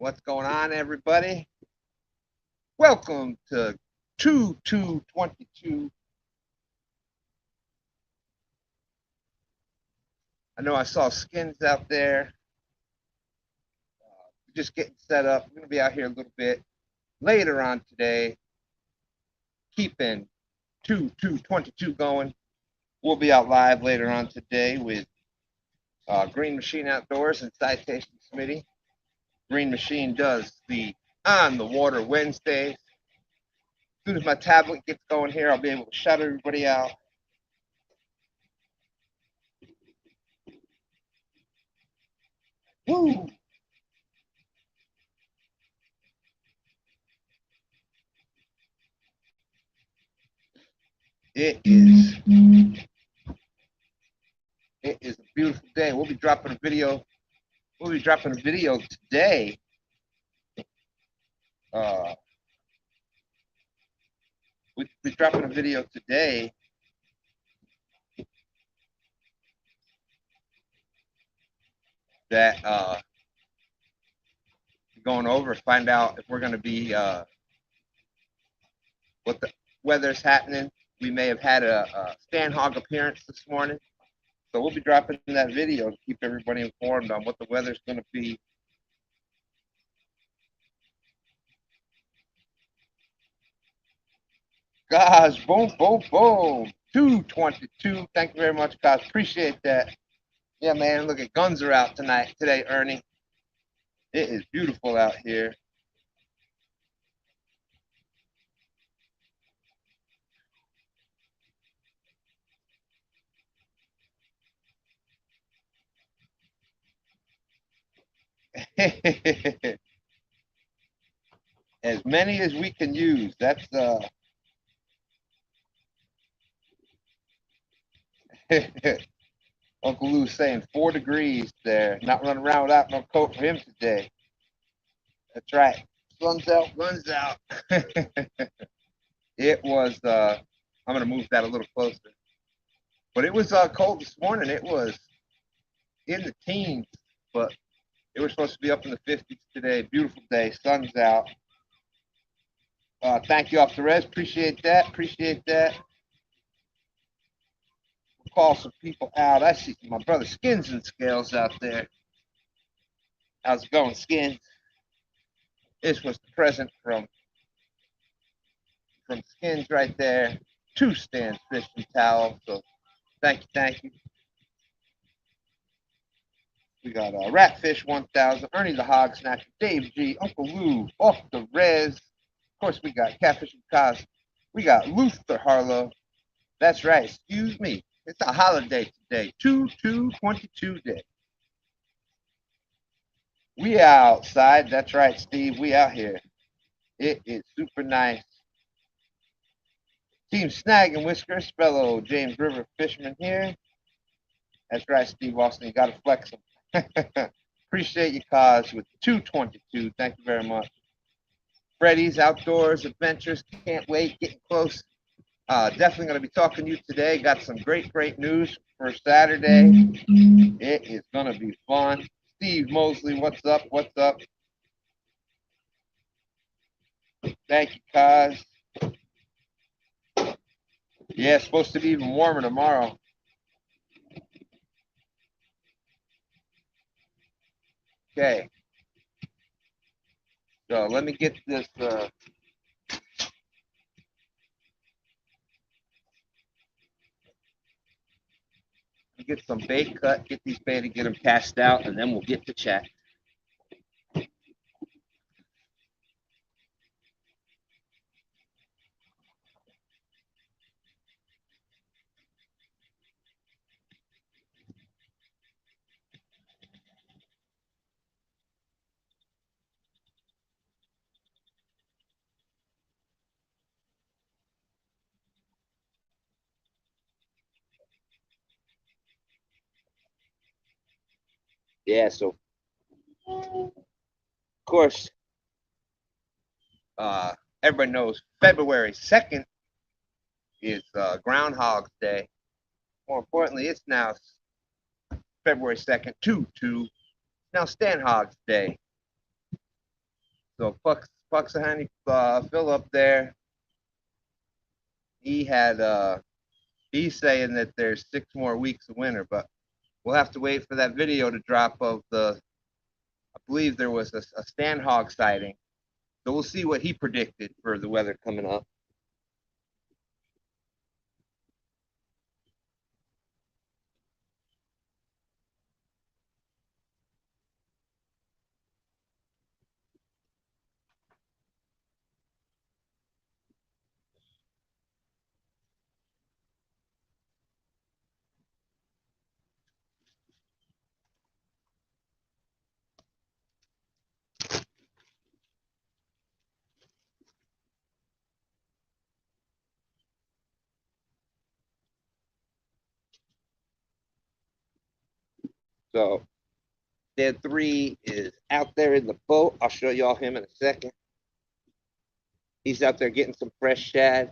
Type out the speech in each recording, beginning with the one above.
What's going on, everybody? Welcome to 2222. I know I saw skins out there. Just getting set up. We're going to be out here a little bit later on today, keeping 2222 going. We'll be out live later on today with Grn Mchn Outdoors and Citation Smitty. Grn Mchn does the On the Water Wednesdays. As soon as my tablet gets going here, I'll be able to shout everybody out. Woo! It is a beautiful day. We'll be dropping a video. We'll be dropping a video today. We'll be dropping a video today that going over, find out if we're going to be what the weather's happening. We may have had a STANhog appearance this morning, so we'll be dropping that video to keep everybody informed on what the weather's going to be. Gosh, boom, boom, boom. 222. Thank you very much, guys. Appreciate that. Yeah, man, look at guns are out today, Ernie. It is beautiful out here. As many as we can use. That's Uncle Lou's saying 4 degrees there. Not running around without no coat for him today. That's right. Sun's out, guns out. It was I'm gonna move that a little closer. But it was cold this morning. It was in the teens, but it was supposed to be up in the 50s today. Beautiful day, sun's out. Thank you, off the res. Appreciate that. Appreciate that. We'll call some people out. I see my brother Skins and Scales out there. How's it going, Skins? This was the present from Skins right there. 2 Stan's fish and towel. So thank you. We got Ratfish 1000, Ernie the Hog Snatcher, Dave G, Uncle Lou, off the res. Of course, we got Catfish and Cos. We got Luther Harlow. That's right. Excuse me. It's a holiday today. 2222 day. We outside. That's right, Steve. We out here. It is super nice. Team Snag and Whiskers, fellow James River fisherman here. That's right, Steve Austin. You got to flex them. Appreciate you, Cos, with 222. Thank you very much. Freddy's Outdoors Adventures. Can't wait. Getting close. Definitely going to be talking to you today. Got some great news for Saturday. It is going to be fun. Steve Mosley, what's up? What's up? Thank you, Cos. Yeah, it's supposed to be even warmer tomorrow. Okay. So let me get this. Get some bait cut, get these bait and get them cast out, and then we'll get to chat. Yeah, so of course, everybody knows February 2nd is Groundhog's Day. More importantly, it's now February 2nd, 2/2. Now STANhog's Day. So Puxahani Phil up there, he had he's saying that there's 6 more weeks of winter, but we'll have to wait for that video to drop of I believe there was a STANhog sighting. So we'll see what he predicted for the weather coming up. So Dad 3 is out there in the boat. I'll show y'all him in a second. He's out there getting some fresh shad.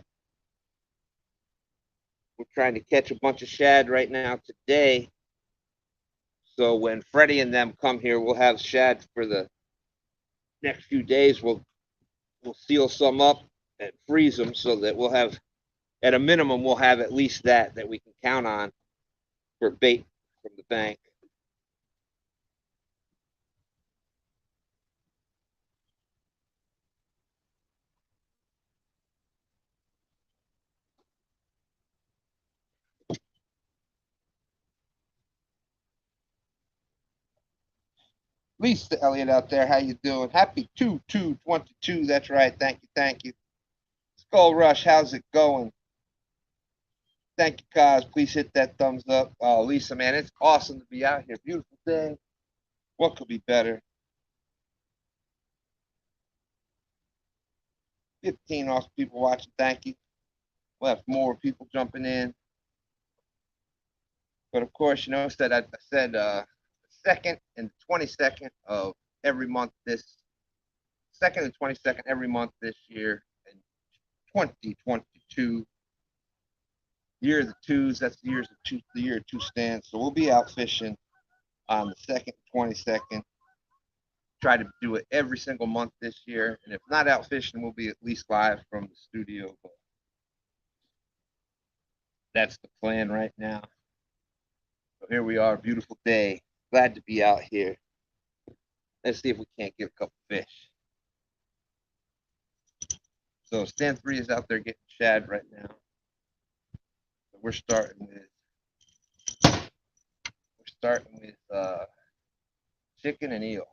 We're trying to catch a bunch of shad right now today. So when Freddie and them come here, we'll have shad for the next few days. We'll seal some up and freeze them so that we'll have, at a minimum, we'll have at least that we can count on for bait from the bank. Lisa Elliott out there, how you doing? Happy 2/2/22. That's right. Thank you, thank you. Skull Rush, how's it going? Thank you, Kaz. Please hit that thumbs up. Lisa, man, it's awesome to be out here. Beautiful day. What could be better? 15 awesome people watching. Thank you. We'll have more people jumping in. But of course, you notice that I said the 2nd and 22nd of every month this 2nd and 22nd every month this year in 2022. Year of the twos, that's the year of two stands. So we'll be out fishing on the 2nd and 22nd. Try to do it every single month this year. And if not out fishing, we'll be at least live from the studio. But that's the plan right now. So here we are, beautiful day. Glad to be out here. Let's see if we can't get a couple fish. So Stan 3 is out there getting shad right now. So we're starting with chicken and eel.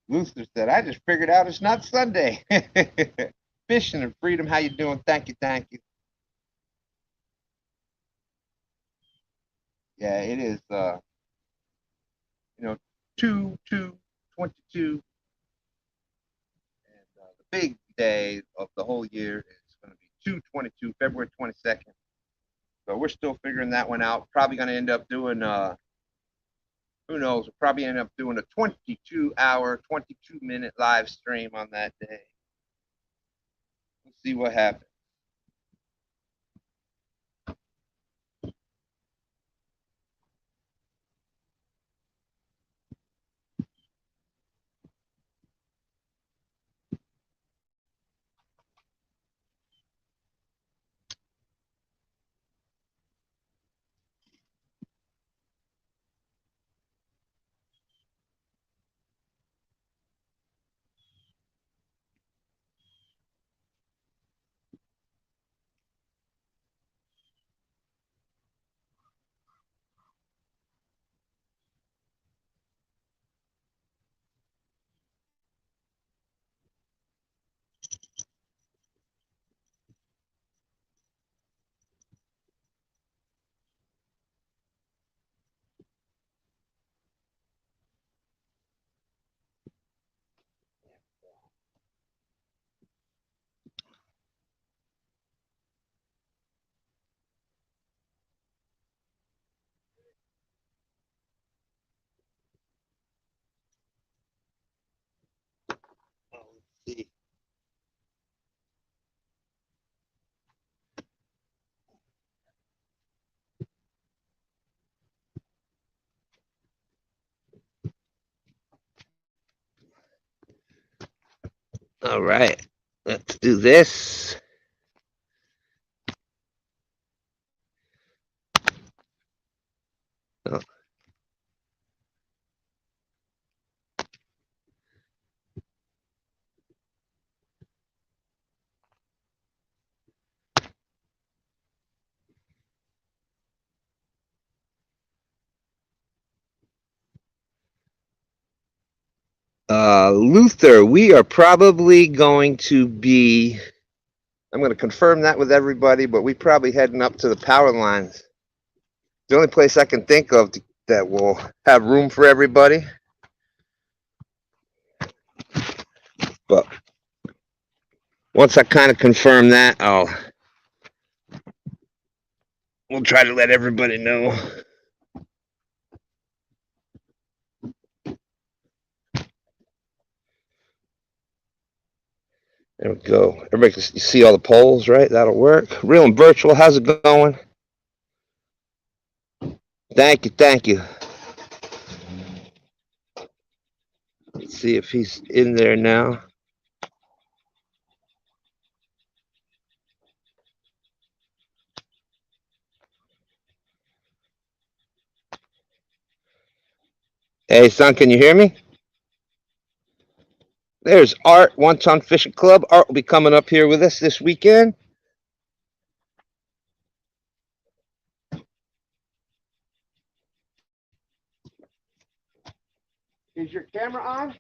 Luther said, I just figured out it's not Sunday. Fishing and freedom, how you doing? Thank you, thank you. Yeah, it is 2/2/22. And the big day of the whole year is going to be 2/22, February 22nd. So we're still figuring that one out. Probably going to end up doing who knows, we'll probably end up doing a 22-hour, 22-minute live stream on that day. We'll see what happens. All right, let's do this. Oh. Luther, we are probably going to be, I'm going to confirm that with everybody, but we probably heading up to the power lines. The only place I can think of that will have room for everybody. But once I kind of confirm that, we'll try to let everybody know. There we go. Everybody can see all the polls, right? That'll work. Real and virtual, how's it going? Thank you, thank you. Let's see if he's in there now. Hey, son, can you hear me? There's Art, One Ton Fishing Club. Art will be coming up here with us this weekend. Is your camera on?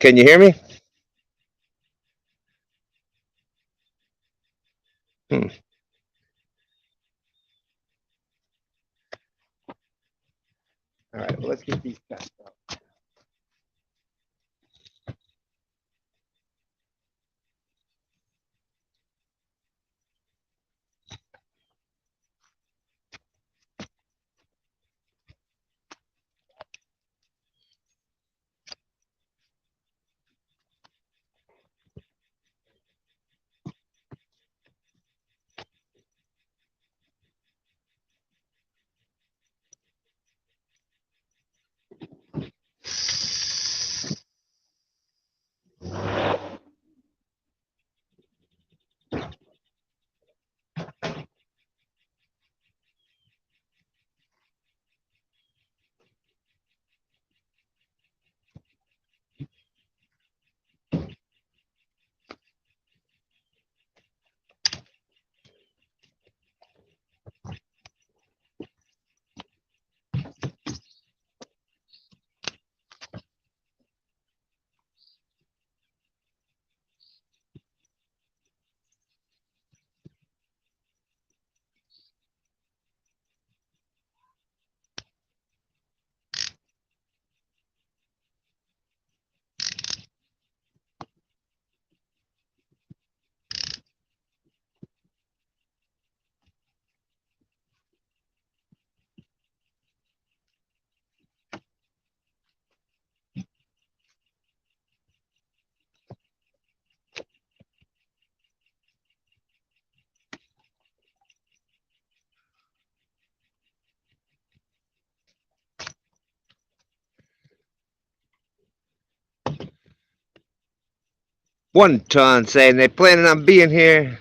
Can you hear me? All right, well, let's get these tests out. One Ton saying they're planning on being here.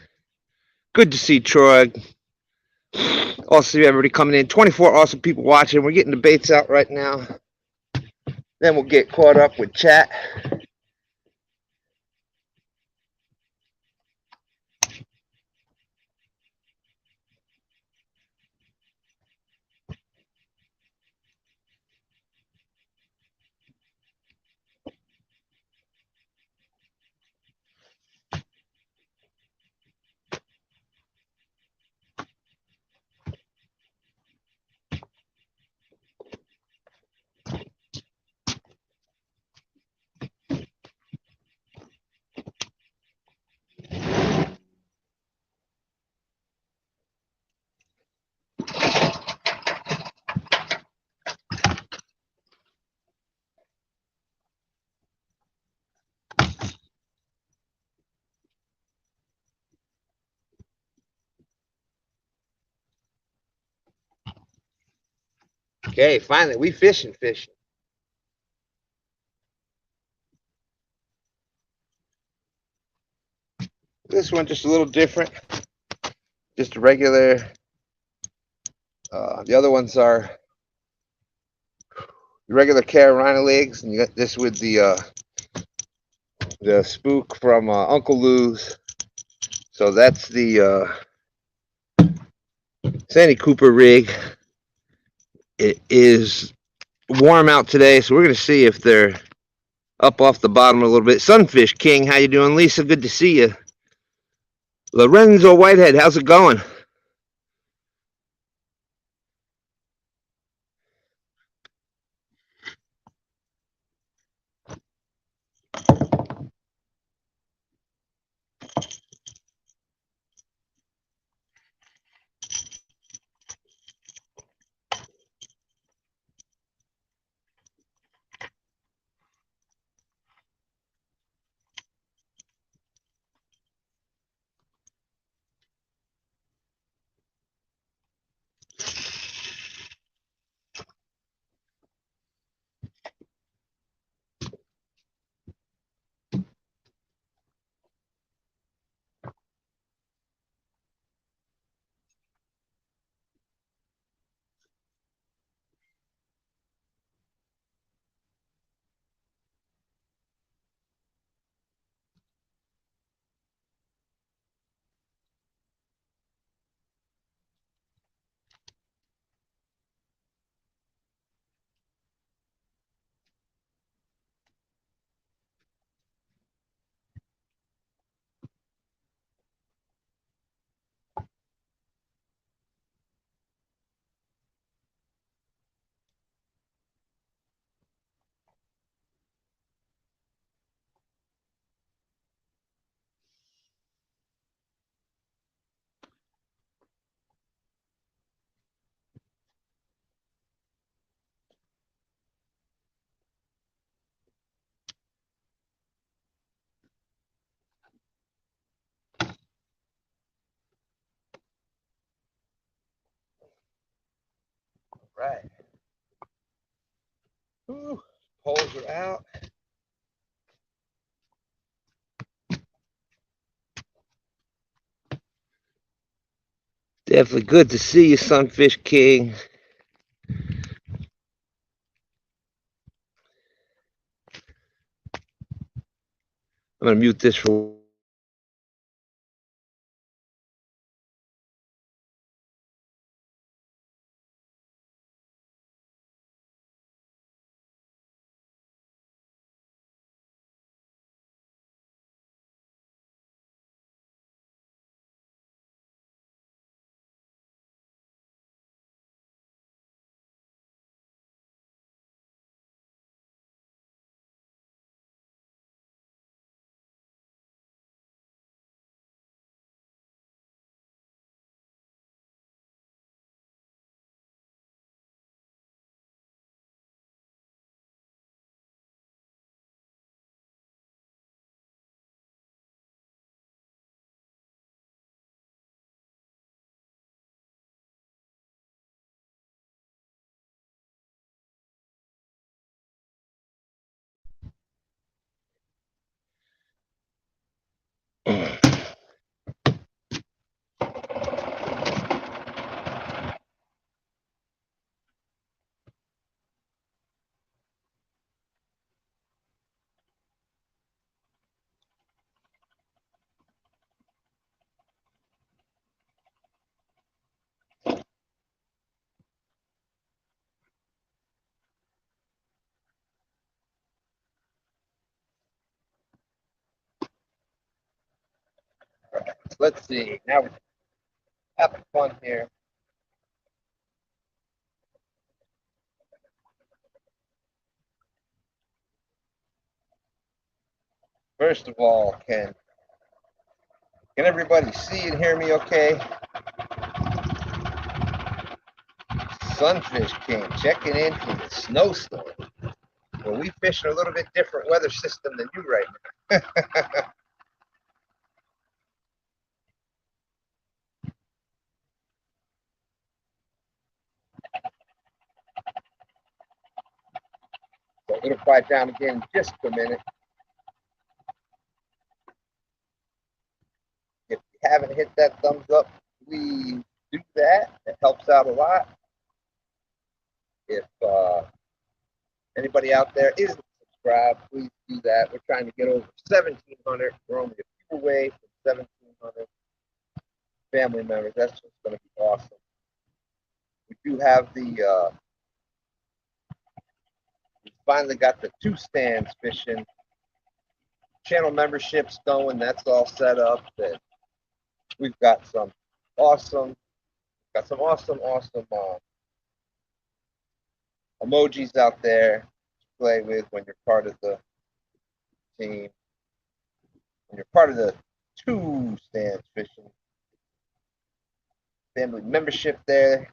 Good to see Troy. Also, everybody coming in. 24 awesome people watching. We're getting the baits out right now. Then we'll get caught up with chat. Okay, finally, we fishing. This one just a little different. Just a regular. The other ones are the regular Carolina legs, and you got this with the spook from Uncle Lou's. So that's the Sandy Cooper rig. It is warm out today, so we're going to see if they're up off the bottom a little bit. Sunfish King, how you doing? Lisa, good to see you. Lorenzo Whitehead, how's it going? Right. Ooh, poles are out. Definitely good to see you, Sunfish King. I'm going to mute this for. Let's see. Now we're having fun here. First of all, can everybody see and hear me okay? Sunfish King checking in from the snowstorm. Well, we fish in a little bit different weather system than you right now. quiet down again in just a minute. If you haven't hit that thumbs up, please do that. It helps out a lot. If anybody out there isn't subscribed, please do that. We're trying to get over 1,700. We're only a few away from 1,700 family members. That's just going to be awesome. We do have the we finally got the 2 stands fishing channel memberships going. That's all set up. And we've got some awesome emojis out there to play with when you're part of the team. When you're part of the 2 stands fishing family membership there.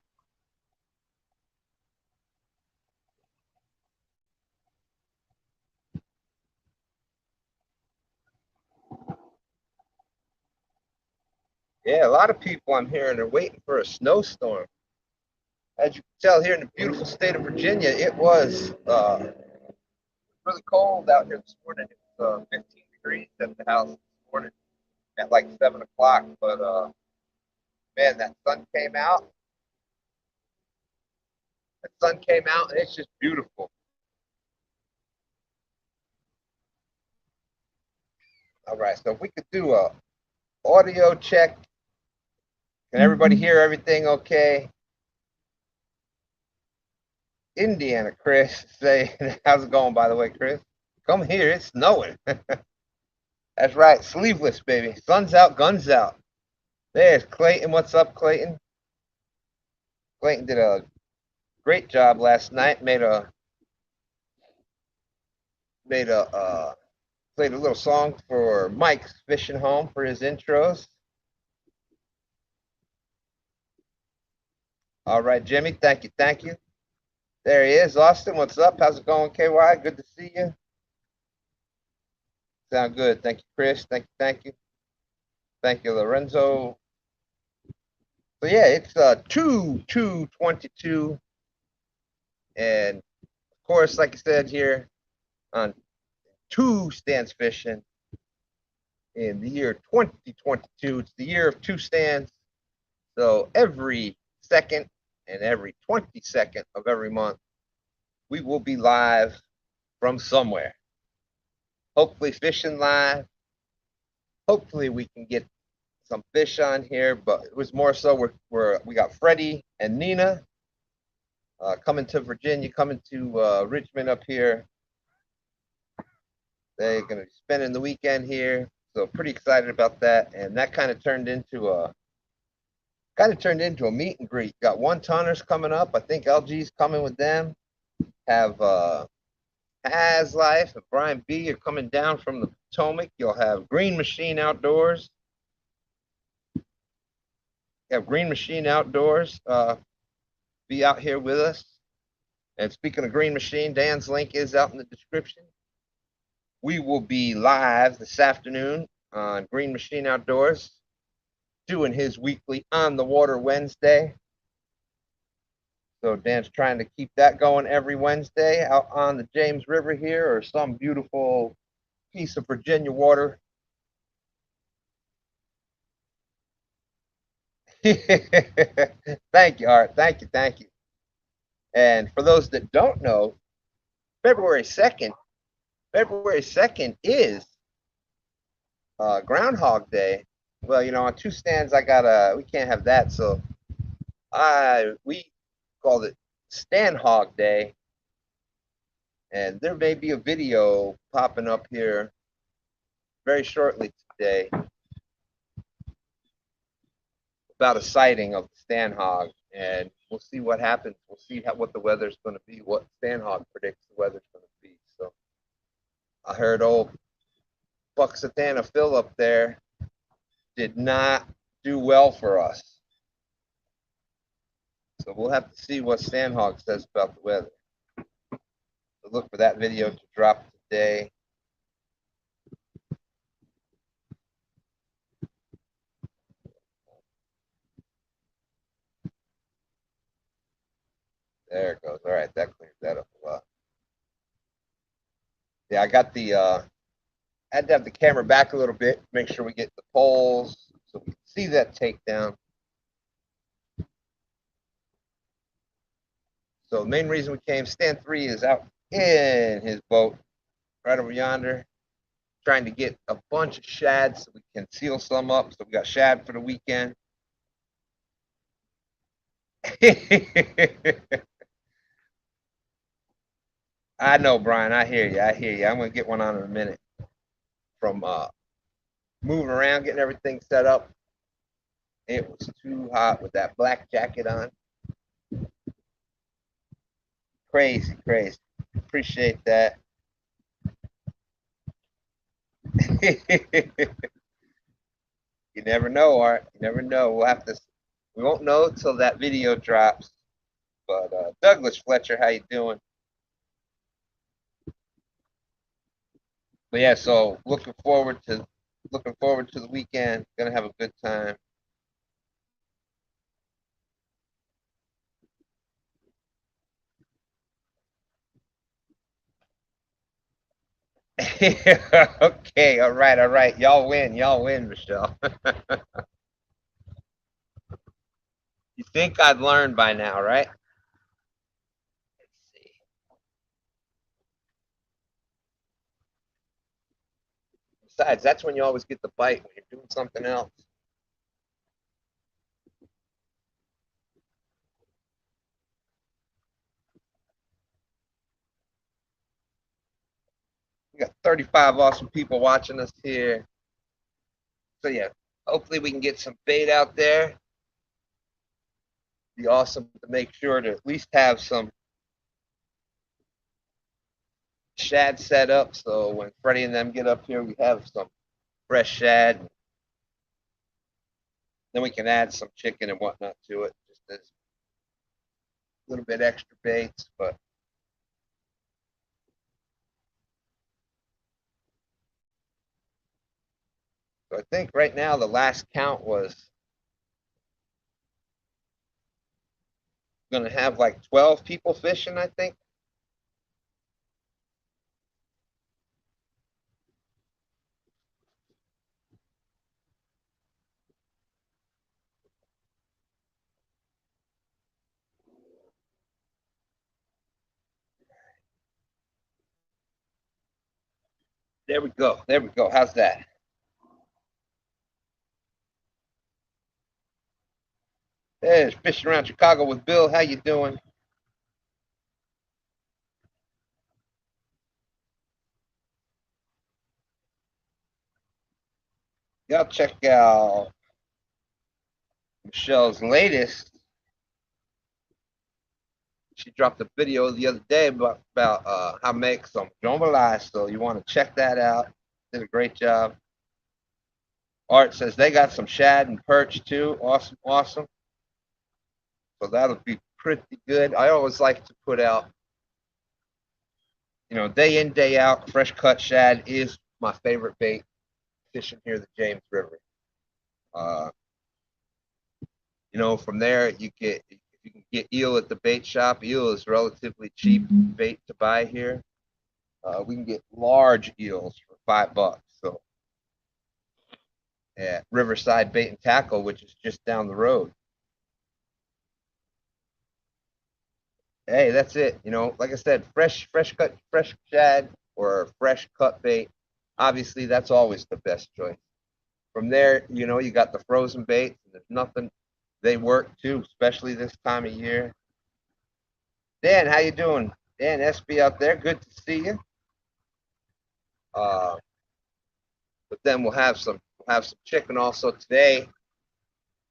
Yeah, a lot of people I'm hearing are waiting for a snowstorm. As you can tell, here in the beautiful state of Virginia, it was really cold out here this morning. It was 15 degrees at the house this morning at like 7 o'clock. But man, that sun came out. The sun came out, and it's just beautiful. All right, so if we could do a audio check. Can everybody hear everything okay? Indiana, Chris, say, how's it going, by the way, Chris? Come here, it's snowing. That's right, sleeveless, baby. Sun's out, guns out. There's Clayton. What's up, Clayton? Clayton did a great job last night. Played a little song for Mike's Fishing Home for his intros. All right, Jimmy, thank you. There he is. Austin, what's up? How's it going, KY? Good to see you. Sound good. Thank you, Chris. Thank you. Thank you, Lorenzo. So yeah, it's 2/2/22, and of course, like I said here on 2 stands fishing in the year 2022. It's the year of 2 stands. So every second and every 22nd of every month, we will be live from somewhere. Hopefully fishing live. Hopefully we can get some fish on here, but it was more so we got Freddie and Nina coming to Virginia, coming to Richmond up here. They're going to be spending the weekend here, so pretty excited about that. And that kind of turned into a meet and greet. Got 1-tonners coming up. I think LG's coming with them. Have Has Life and Brian B are coming down from the Potomac. You'll have Grn Mchn Outdoors. You have Grn Mchn Outdoors be out here with us. And speaking of Grn Mchn, Dan's link is out in the description. We will be live this afternoon on Grn Mchn Outdoors, doing his weekly On the Water Wednesday. So Dan's trying to keep that going every Wednesday out on the James River here, or some beautiful piece of Virginia water. Thank you, Art. Thank you. And for those that don't know, February 2nd is Groundhog Day. Well, you know, on 2 stands, we can't have that, so we called it STANhog Day, and there may be a video popping up here very shortly today about a sighting of the STANhog, and we'll see what happens. We'll see what the weather's going to be, what STANhog predicts the weather's going to be. So I heard old Bucksatana Phil up there did not do well for us. So we'll have to see what STANhog says about the weather. So look for that video to drop today. There it goes. All right, that clears that up a lot. Yeah, I got the I had to have the camera back a little bit, make sure we get the poles so we can see that takedown. So the main reason we came, Stan 3 is out in his boat right over yonder, trying to get a bunch of shad so we can seal some up. So we got shad for the weekend. I know, Brian. I hear you. I hear you. I'm gonna get one on in a minute. From moving around, getting everything set up, it was too hot with that black jacket on. Crazy, crazy. Appreciate that. You never know, Art. You never know. We'll have to. We won't know till that video drops. But Douglas Fletcher, how you doing? But yeah, so looking forward to the weekend. Gonna have a good time. Okay, all right, all right. Y'all win, Michelle. You think I'd learn by now, right? Let's see. Besides, that's when you always get the bite when you're doing something else. We got 35 awesome people watching us here. So yeah, hopefully we can get some bait out there. Be awesome to make sure to at least have some shad set up so when Freddie and them get up here, we have some fresh shad. Then we can add some chicken and whatnot to it, just as a little bit extra baits. But so I think right now the last count was going to have like 12 people fishing, I think. There we go. There we go. How's that? Hey, it's fishing around Chicago with Bill. How you doing? Y'all check out Michelle's latest. She dropped a video the other day about how to make some jambalaya. So you want to check that out. Did a great job. Art says they got some shad and perch too. Awesome, awesome. So that'll be pretty good. I always like to put out, day in, day out, fresh cut shad is my favorite bait fishing here the James River. Uh, from there you get if you can get eel at the bait shop. Eel is relatively cheap bait to buy here. We can get large eels for $5. So at Riverside Bait and Tackle, which is just down the road. Hey, that's it. Like I said, fresh cut, fresh shad or fresh cut bait. Obviously, that's always the best choice. From there, you got the frozen baits. There's nothing. They work too, especially this time of year. Dan, how you doing? Dan SB out there, good to see you. Uh, but then we'll have some chicken also today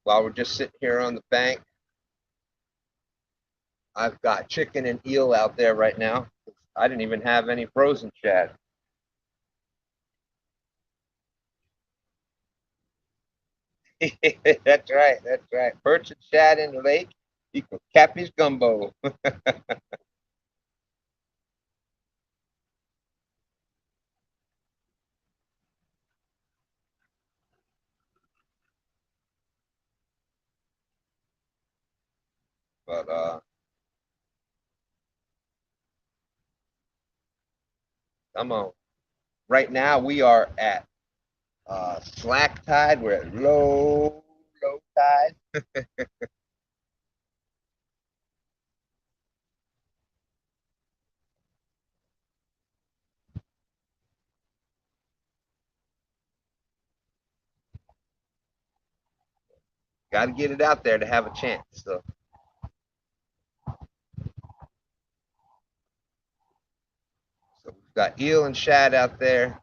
while we're just sitting here on the bank. I've got chicken and eel out there right now. I didn't even have any frozen shad. That's right. That's right. Perch and shad in the lake equals Cappy's gumbo. But Come on. Right now we are at slack tide. We're at low tide. Got to get it out there to have a chance. So we've got eel and shad out there,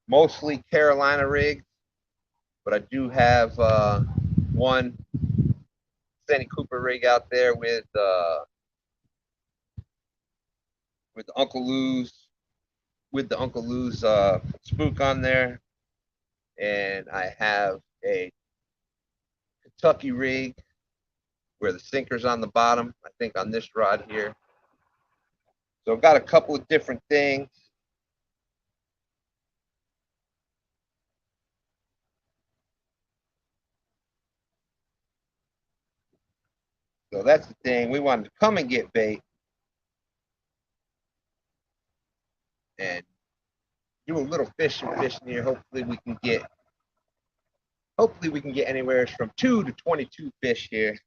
mostly Carolina rigs, but I do have one Sandy Cooper rig out there with Uncle Lou's spook on there, and I have a Kentucky rig where the sinker's on the bottom. I think on this rod here. So I've got a couple of different things. So that's the thing. We wanted to come and get bait and do a little fishing here. Hopefully we can get anywhere from 2 to 22 fish here.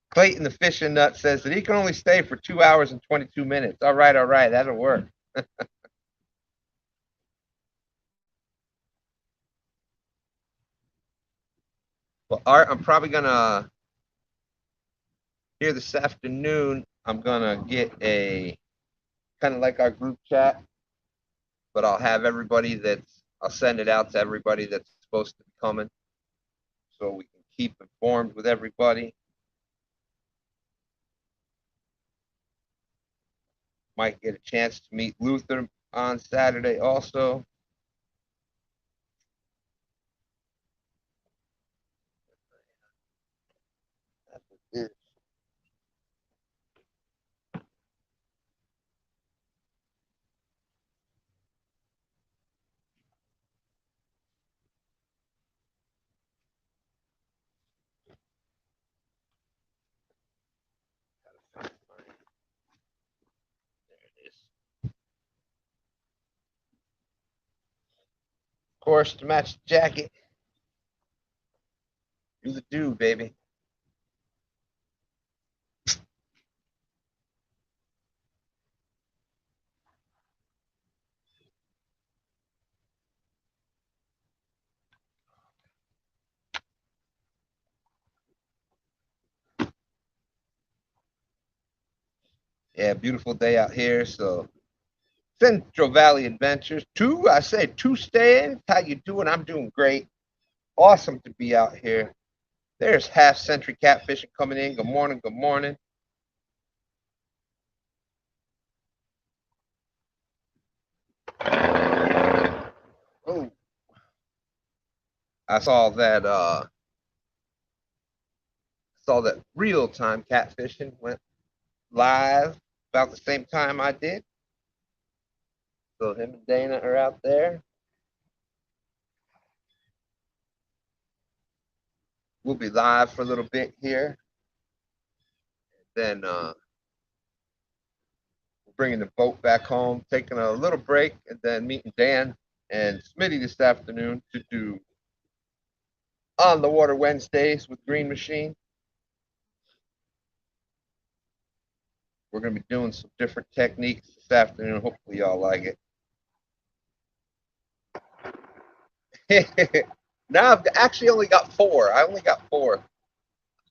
Clayton the fishing nut says that he can only stay for 2 hours and 22 minutes. All right, that'll work. Well, Art, I'm probably gonna here this afternoon. I'm gonna get a kind of like our group chat, but I'll send it out to everybody that's supposed to be coming, so we can keep informed with everybody. Might get a chance to meet Luther on Saturday also. Of course, to match the jacket. Do the do, baby. Yeah, beautiful day out here. So Central Valley Adventures. Two staying. How you doing? I'm doing great. Awesome to be out here. There's half century catfishing coming in. Good morning. Good morning. Oh, I saw that real time catfishing went live about the same time I did. So him and Dana are out there. We'll be live for a little bit here. Then we're bringing the boat back home, taking a little break, and then meeting Dan and Smitty this afternoon to do On the Water Wednesdays with Grn Mchn. We're going to be doing some different techniques this afternoon. Hopefully y'all like it. Now I've actually only got 4. I only got 4.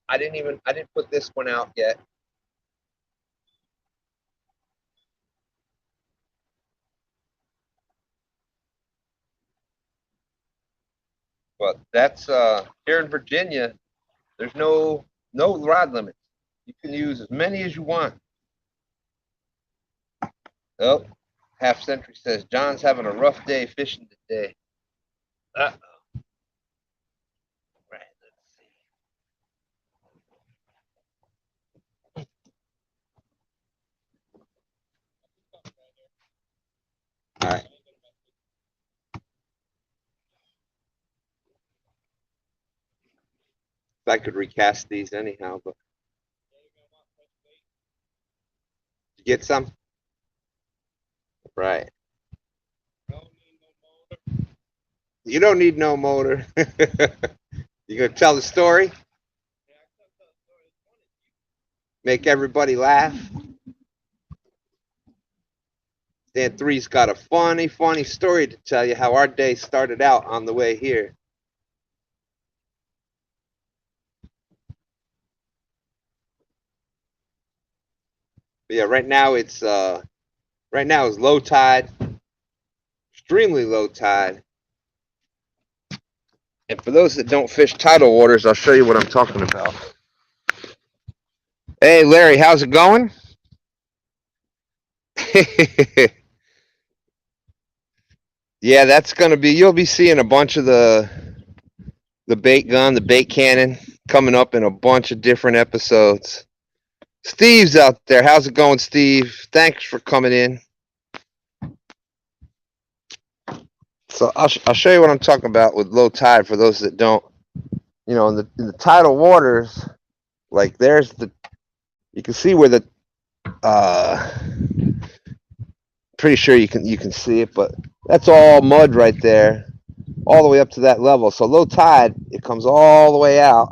I didn't put this one out yet. But that's here in Virginia, there's no rod limits. You can use as many as you want. Oh, Half Century says John's having a rough day fishing today. Uh-oh. Right, let's see. All right. If I could recast these anyhow, but you get some. Right. You don't need no motor. You gonna tell the story? Make everybody laugh? Dan 3's got a funny story to tell you how our day started out on the way here. But yeah, right now it's low tide, extremely low tide. And for those that don't fish tidal waters, I'll show you what I'm talking about. Hey Larry, how's it going? Yeah, that's gonna be, you'll be seeing a bunch of the bait gun, the bait cannon coming up in a bunch of different episodes. Steve's out there. How's it going, Steve? Thanks for coming in. So I'll show you what I'm talking about with low tide for those that don't. You know, in the tidal waters, like there's you can see where the pretty sure you can see it, but that's all mud right there, all the way up to that level. So low tide, it comes all the way out,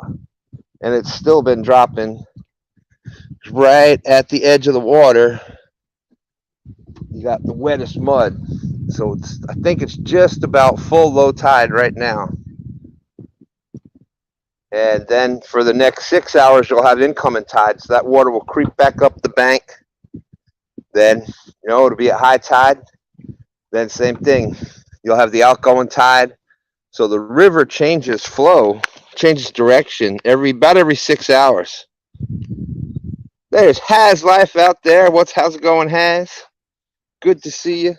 and it's still been dropping right at the edge of the water. You got the wettest mud. So I think it's just about full low tide right now. And then for the next 6 hours, you'll have incoming tide. So that water will creep back up the bank. Then, it'll be at high tide. Then same thing. You'll have the outgoing tide. So the river changes flow, changes direction about every 6 hours. There's Has Life out there. How's it going, Has? Good to see you.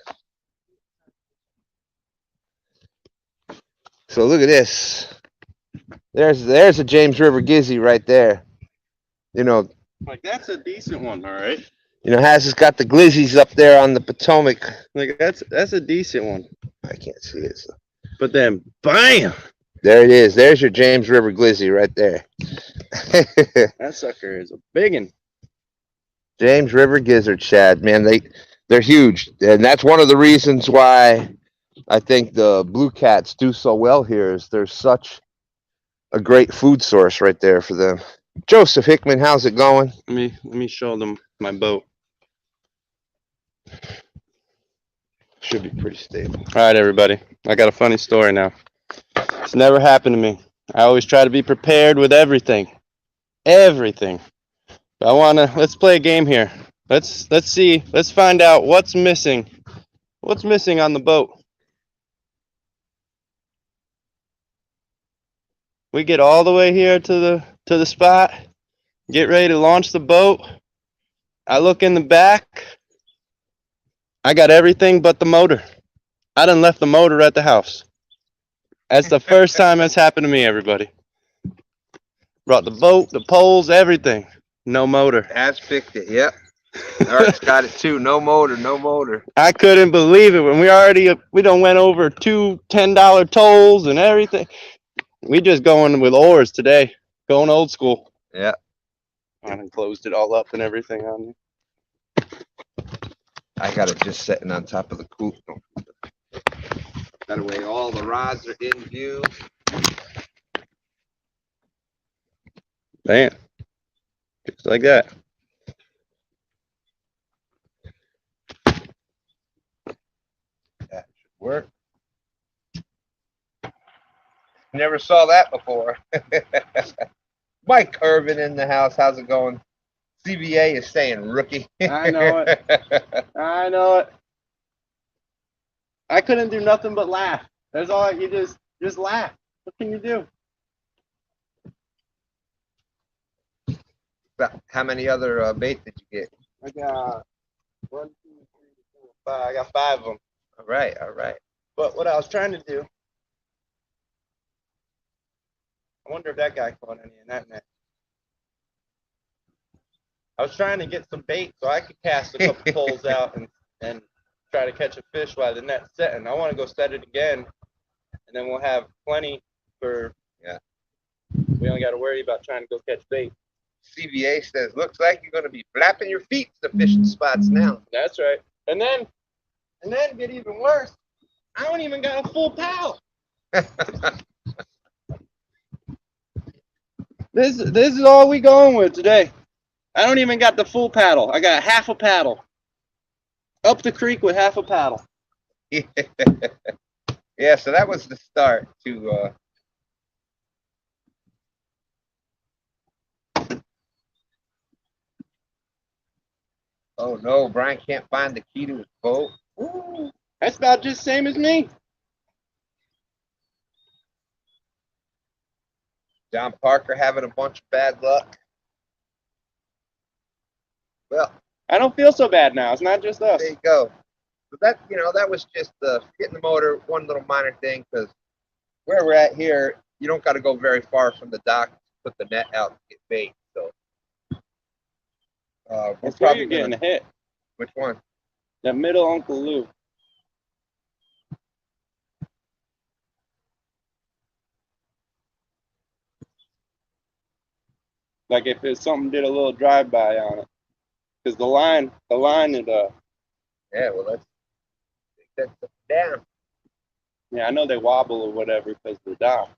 So look at this. There's a James River Gizzy right there. Like that's a decent one, all right. Has has got the glizzies up there on the Potomac. Like that's a decent one. I can't see it. So. But then, bam! There it is. There's your James River Glizzy right there. That sucker is a big one. James River Gizzard Shad, man, they're huge, and that's one of the reasons why I think the blue cats do so well here. Is there's such a great food source right there for them. Joseph Hickman, how's it going? Let me show them my boat. Should be pretty stable. All right, everybody. I got a funny story now. It's never happened to me. I always try to be prepared with everything. Everything. But let's play a game here. Let's see. Let's find out what's missing. What's missing on the boat? We get all the way here to the spot. Get ready to launch the boat. I look in the back. I got everything but the motor. I done left the motor at the house. That's the first time that's happened to me, everybody. Brought the boat, the poles, everything. No motor. Has picked it, yep. Art's got it too. No motor. I couldn't believe it when we done went over two $10 tolls and everything. We just going with oars today. Going old school. Yeah. I done closed it all up and everything on you. I got it just sitting on top of the coop. That way all the rods are in view. Man. Just like that. That should work. Never saw that before. Mike Irvin in the house. How's it going? CBA is saying rookie. I know it. I know it. I couldn't do nothing but laugh. That's all. You just laugh. What can you do? How many other bait did you get? I got 1, 2, 3, 4, 5. I got 5 of them. All right. But what I was trying to do, I wonder if that guy caught any in that net. I was trying to get some bait so I could cast a couple poles out and try to catch a fish while the net's setting. I want to go set it again, and then we'll have plenty for. Yeah. We only got to worry about trying to go catch bait. CBA says, looks like you're going to be flapping your feet to the fishing spots now. That's right. And then And then get even worse. I don't even got a full paddle. This is all we going with today. I don't even got the full paddle. I got half a paddle. Up the creek with half a paddle. Yeah, so that was the start to oh no, Brian can't find the key to his boat. Ooh, that's about just same as me. John Parker having a bunch of bad luck. Well, I don't feel so bad now. It's not just us. there you go. But that, that was just getting the motor, one little minor thing, because where we're at here, you don't got to go very far from the dock to put the net out to get bait. So we're That's where probably you're getting gonna, hit. which one? That middle Uncle Lou. Like if it's something did a little drive-by on it. Because the line is Yeah, well, that's down. yeah, I know they wobble or whatever because they're down.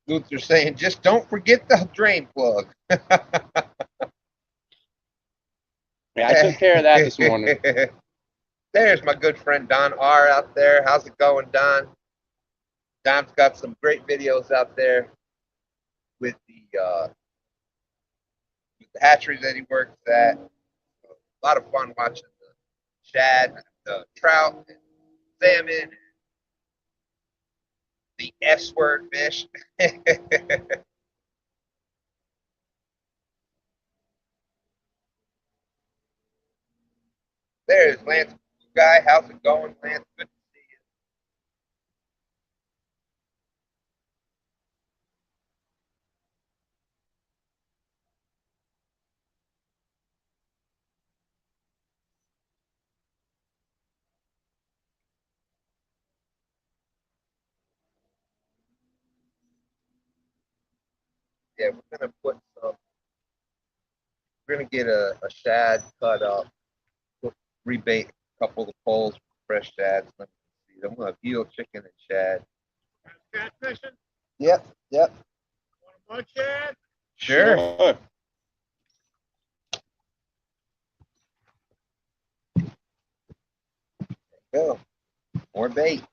Luther's saying, just don't forget the drain plug. Yeah, I took care of that this morning. There's my good friend Don R out there. How's it going, Don? Don's got some great videos out there with the hatchery that he works at. A lot of fun watching the shad, the trout, and salmon, the S word fish. There's Lance Guy. How's it going, Lance? Good to see you. Yeah, we're gonna put some. We're gonna get a shad cut up, rebait a couple of the poles with fresh shads. Let me see. I'm gonna have eel, chicken, and shad. Catfishing? Yep, yep. Want a mud shad? Sure. Go. More bait.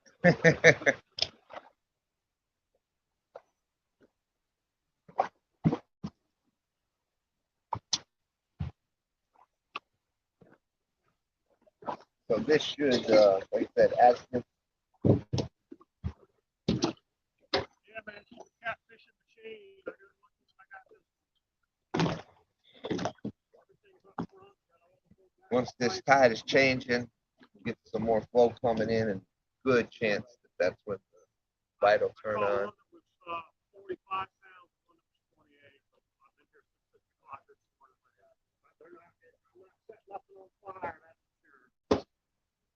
So this should, like I said, add some. Yeah, man, she's a catfishing machine. I got this. Everything's up front. Got all the whole back Once this lights. tide is changing, we'll get some more flow coming in, and good chance that that's when the light will turn Saw one on. that was 45 pounds, one that was 28. So I've been here since 6 o'clock this morning. I'm not setting nothing on fire, that's for sure.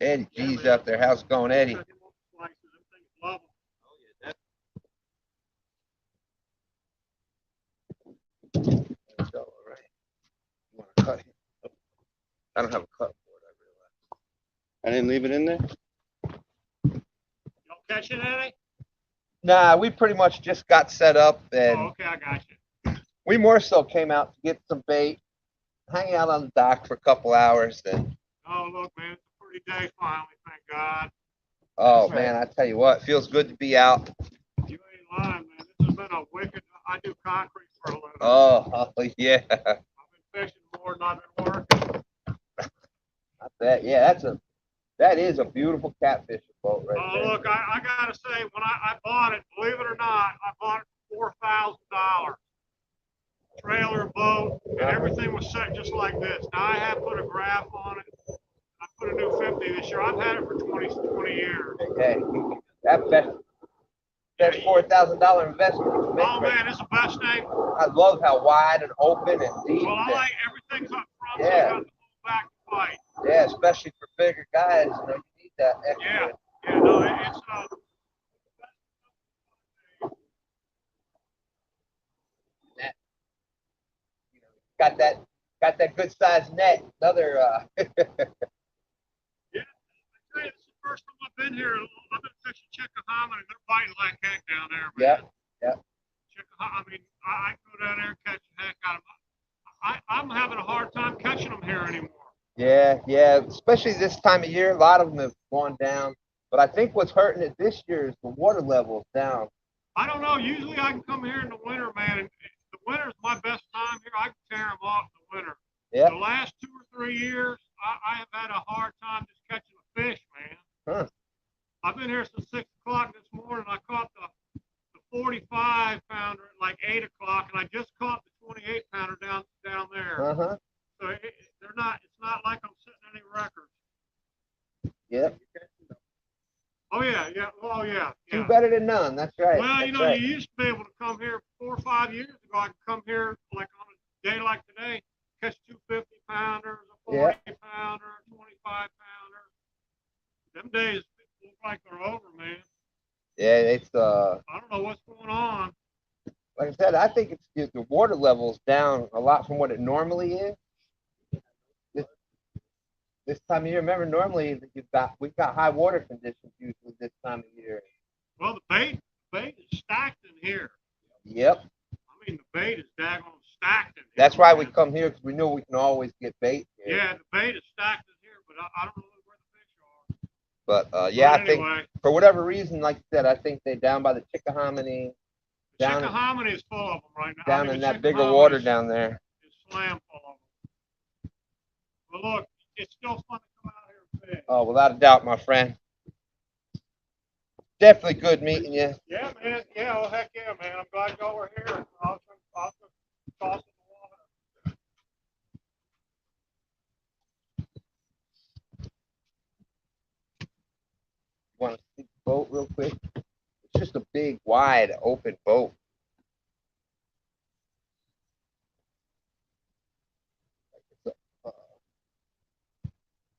Eddie G's out there. How's it going, Eddie? Second one slices, everything's level. Oh, yeah, that's all right. You want to cut it? I don't have a cut board, I realize. I didn't leave it in there. Y'all catching any? Nah, we pretty much just got set up, and Oh, okay, I got you. we more so came out to get some bait, hang out on the dock for a couple hours, and Oh, look, man, it's a pretty day finally, thank God. oh That's right. man, I tell you what, it feels good to be out. You ain't lying, man. This has been a wicked. I do concrete for a living. Oh yeah, I've been fishing more than I've been working. I bet. Yeah, that is a beautiful catfishing boat right Oh, there. look, I gotta say, when I bought it, believe it or not, I bought it for $4,000. Trailer, boat, and everything was set just like this. Now I have put a graph on it. I put a new 50 this year. I've had it for 20 years. Hey, that best $4,000 investment you make. Oh man, it's the best thing. I love how wide and open and deep. Well, I and, like everything's up front, so Yeah. you got the whole back to fight. yeah, especially for bigger guys, you need that extra. Yeah, no, it's Net. Got that good sized net. Another Chickahominy, they're biting like heck down there, man. Yep. Yep. I mean, I go down there and catch the heck out of them. I'm having a hard time catching them here anymore. Yeah, yeah. Especially this time of year, a lot of them have gone down. But I think what's hurting it this year is the water level's down. I don't know. Usually I can come here in the winter, man. And the winter's my best time here. I can tear them off in the winter. Yeah. The last 2 or 3 years, I have had a hard time just catching a fish, man. Huh. I've been here since 6 o'clock this morning. I caught the 45 pounder at like 8 o'clock, and I just caught the 28 pounder down there. Uh-huh. So they're not. It's not like I'm setting any records. Yep. Oh yeah, yeah. Oh yeah. Two better than none. That's right. Well, That's you know, right. you used to be able to come here 4 or 5 years ago. I could come here like on a day like today, catch 2 50-pounders, a 40-pounder, a 25-pounder. Them days look like they're over, man. Yeah, it's I don't know what's going on. like I said, I think it's the water level's down a lot from what it normally is. This time of year, remember, normally we've got high water conditions usually this time of year. Well, the bait is stacked in here. Yep. I mean, the bait is daggone stacked in here. That's why we come here, because we know we can always get bait here. Yeah, the bait is stacked in here, but I don't know where the fish are. But yeah, But I think anyway, for whatever reason, like you said, I think they're down by the Chickahominy, down Chickahominy is full of them right now. down in that bigger water down there. It's slam full of them. But look, it's still fun to come out here and fish. Oh, without a doubt, my friend. Definitely good meeting you. Yeah, man. Yeah, well, heck yeah, man. I'm glad y'all were here. I'll toss in the water. Want to see the boat real quick? It's just a big, wide, open boat.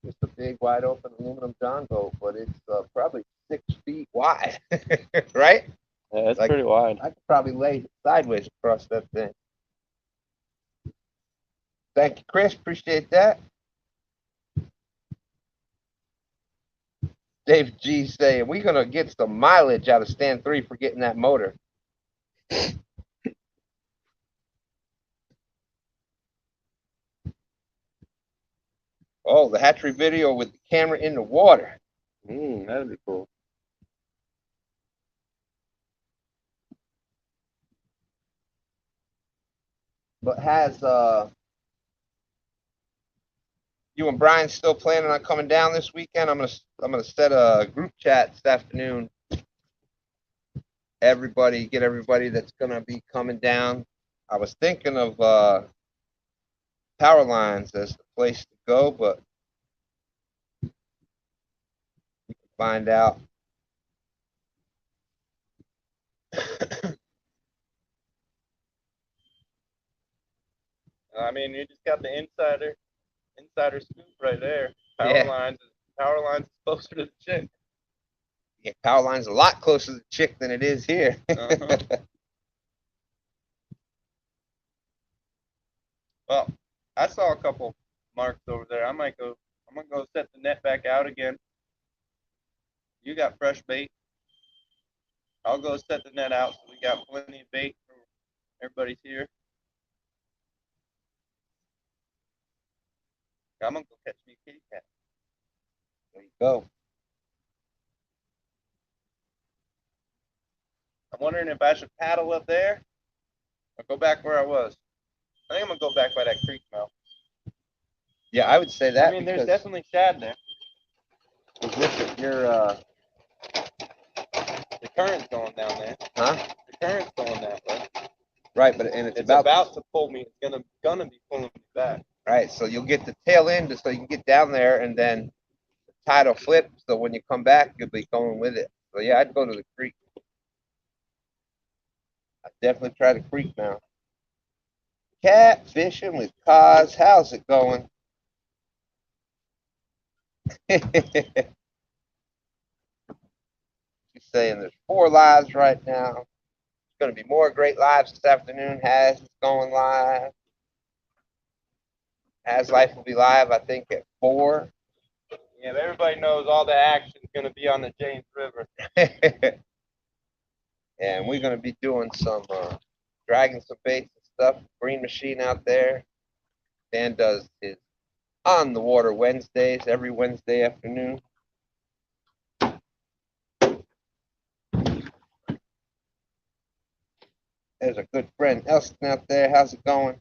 Just a big, wide open aluminum John boat, but it's probably 6 feet wide, right? Yeah, it's Like, pretty wide. I could probably lay sideways across that thing. Thank you, Chris. Appreciate that. Dave G saying, we're going to get some mileage out of Stan 3 for getting that motor. Oh, the hatchery video with the camera in the water. That'd be cool. But has you and Brian still planning on coming down this weekend? I'm gonna set a group chat this afternoon. Get everybody that's gonna be coming down. I was thinking of Power Lines as the place to go, but we can find out. I mean, you just got the insider scoop right there. Yeah. Power lines is closer to the chick. Yeah, Power Line's a lot closer to the chick than it is here. Uh-huh. Well, I saw a couple marks over there. I'm gonna go set the net back out again. You got fresh bait. I'll go set the net out so we got plenty of bait for everybody's here. I'm gonna go catch me a kitty cat. There you go. I'm wondering if I should paddle up there or go back where I was. I think I'm gonna go back by that creek mouth. Yeah, I would say that. I mean, there's definitely shad there. Is this your The current's going down there. huh? The current's going that way. Right, but and it's about to pull me. It's gonna be pulling me back. right. So you'll get the tail end, so you can get down there, and then the tide will flip. So when you come back, you'll be going with it. So yeah, I'd go to the creek. I'd definitely try the creek now. Cat fishing with Cos. How's it going? She's saying there's 4 lives right now. There's going to be more great lives this afternoon. Has is going live. Has Life will be live, I think, at 4. Yeah, everybody knows all the action going to be on the James River. And we're going to be doing some dragging some baits and stuff. Grn Mchn out there. Dan does his on the water Wednesdays, every Wednesday afternoon. There's a good friend Elston out there. How's it going?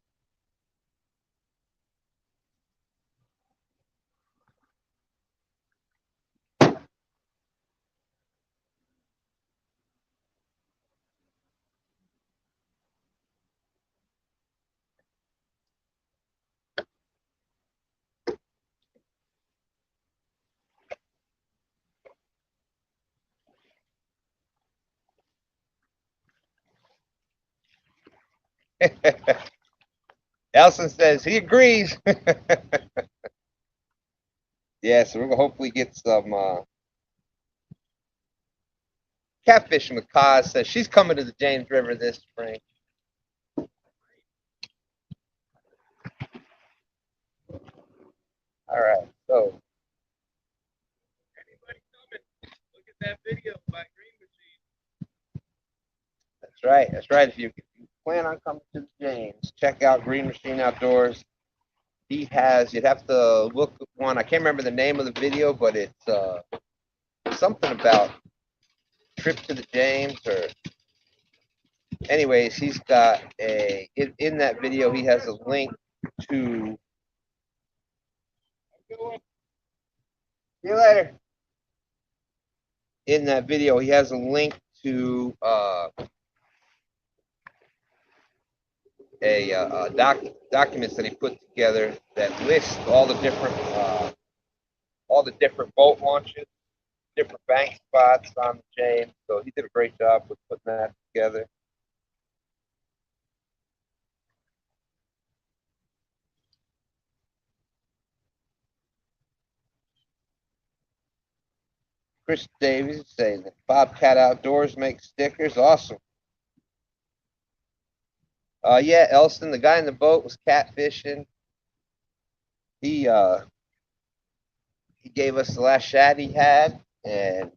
Elson says he agrees. Yeah, so we're gonna hopefully get some catfishing with Kaz. Says she's coming to the James River this spring. All right, so Anybody coming? Look at that video by Grn Mchn. that's right. That's right. If you plan on coming to the James, check out Grn Mchn Outdoors. He has. You'd have to look one. I can't remember the name of the video, but it's something about trip to the James or. Anyways, he's got in that video. He has a link to. See you later. In that video, he has a link to documents that he put together that list all the different boat launches, different bank spots on the James. So he did a great job with putting that together. Chris Davies is saying that Bobcat Outdoors makes stickers. Awesome. Yeah, Elston, the guy in the boat was catfishing. He gave us the last shad he had, and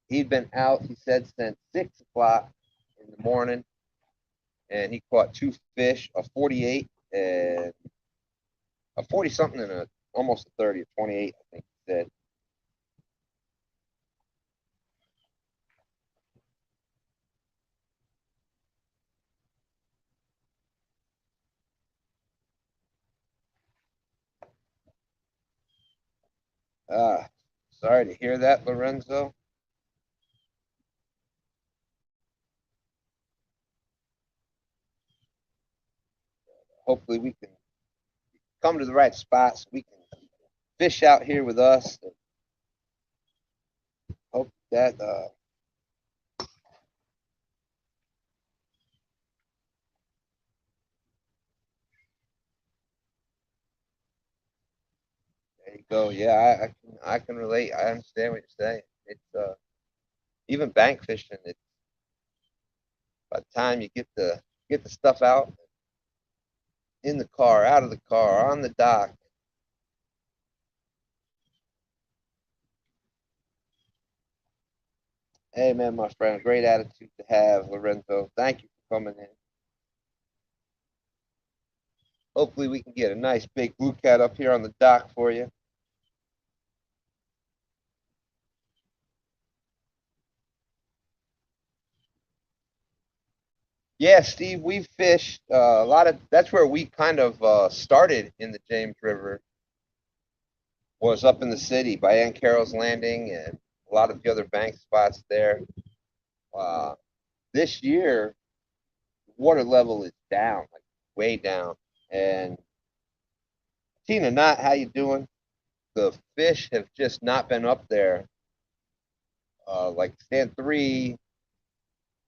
he'd been out, he said, since 6 o'clock in the morning, and he caught 2 fish, a 48 and a 40 something and almost a 30, a 28, I think he said. Sorry to hear that, Lorenzo. Hopefully we can come to the right spots. We can fish out here with us. Hope that there you go. Yeah, I can relate. I understand what you're saying. It's even bank fishing. It's by the time you get the stuff out in the car, out of the car, on the dock. Hey man, my friend, great attitude to have, Lorenzo. Thank you for coming in. Hopefully we can get a nice big blue cat up here on the dock for you. Yeah, Steve, we've fished a lot of. That's where we kind of started in the James River. Was up in the city by Ann Carroll's Landing and a lot of the other bank spots there. This year, water level is down, like way down. And Tina, not how you doing? The fish have just not been up there. Like stand 3,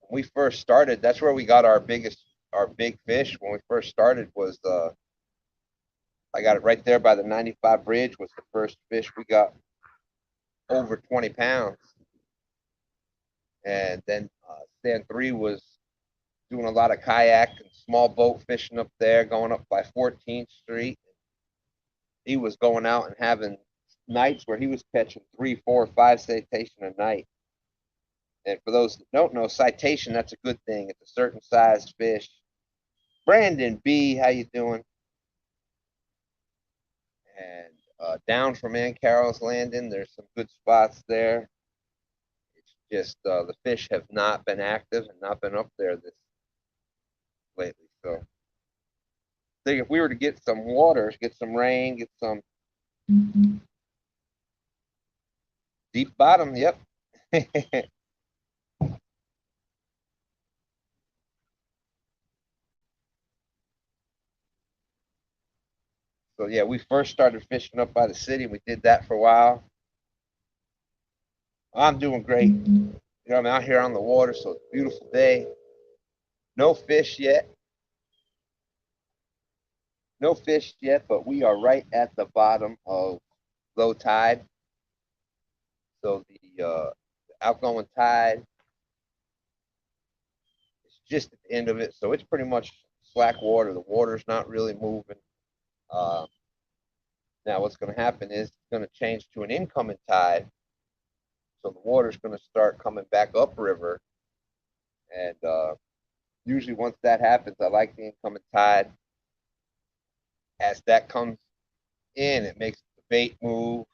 when we first started, that's where we got our big fish when we first started was I got it right there by the 95 bridge was the first fish we got over 20 pounds. And then stand 3 was doing a lot of kayak and small boat fishing up there, going up by 14th Street. He was going out and having nights where he was catching 3, 4, 5 citation a night. And for those that don't know, citation, that's a good thing. It's a certain size fish. Brandon B, how you doing? And down from Ann Carroll's Landing, there's some good spots there. It's just the fish have not been active and not been up there this lately. So I think if we were to get some water, get some rain, get some deep bottom, yep. So yeah, we first started fishing up by the city. We did that for a while. I'm doing great. You know, I'm out here on the water, so it's a beautiful day. No fish yet. No fish yet, but we are right at the bottom of low tide. So the outgoing tide is just at the end of it. So it's pretty much slack water. The water's not really moving. Now what's going to happen is it's going to change to an incoming tide. So the water's going to start coming back upriver. And usually once that happens, I like the incoming tide. As that comes in, it makes the bait move.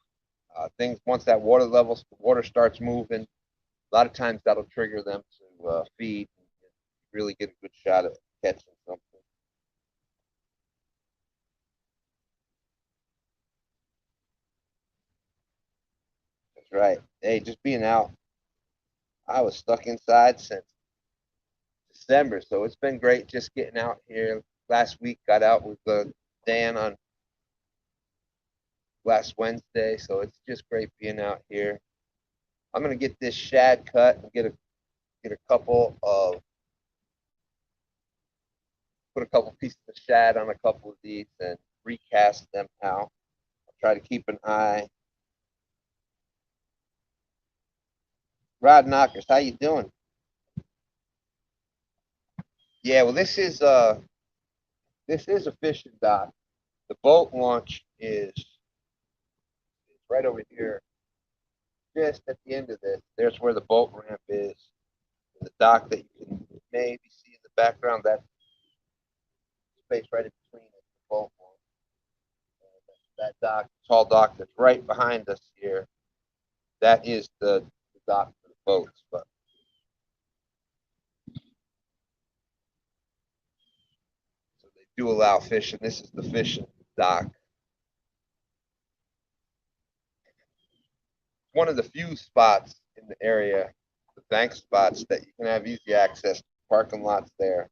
Things once that the water starts moving, a lot of times that'll trigger them to feed and really get a good shot at catching something. That's right. Hey, just being out. I was stuck inside since December, so it's been great just getting out here. Last week got out with Dan on last Wednesday, so it's just great being out here. I'm gonna get this shad cut and get a couple of put a couple pieces of shad on a couple of these and recast them out. I'll try to keep an eye. Rod Knockers, how you doing? Yeah, well this is a fishing dock. The boat launch is right over here, just at the end of this. There's where the boat ramp is. And the dock that you can maybe see in the background, that space right in between is the boat launch. That dock, tall dock that's right behind us here, that is the dock for the boats. But so they do allow fishing. This is the fishing dock. One of the few spots in the area, the bank spots, that you can have easy access to parking lots there.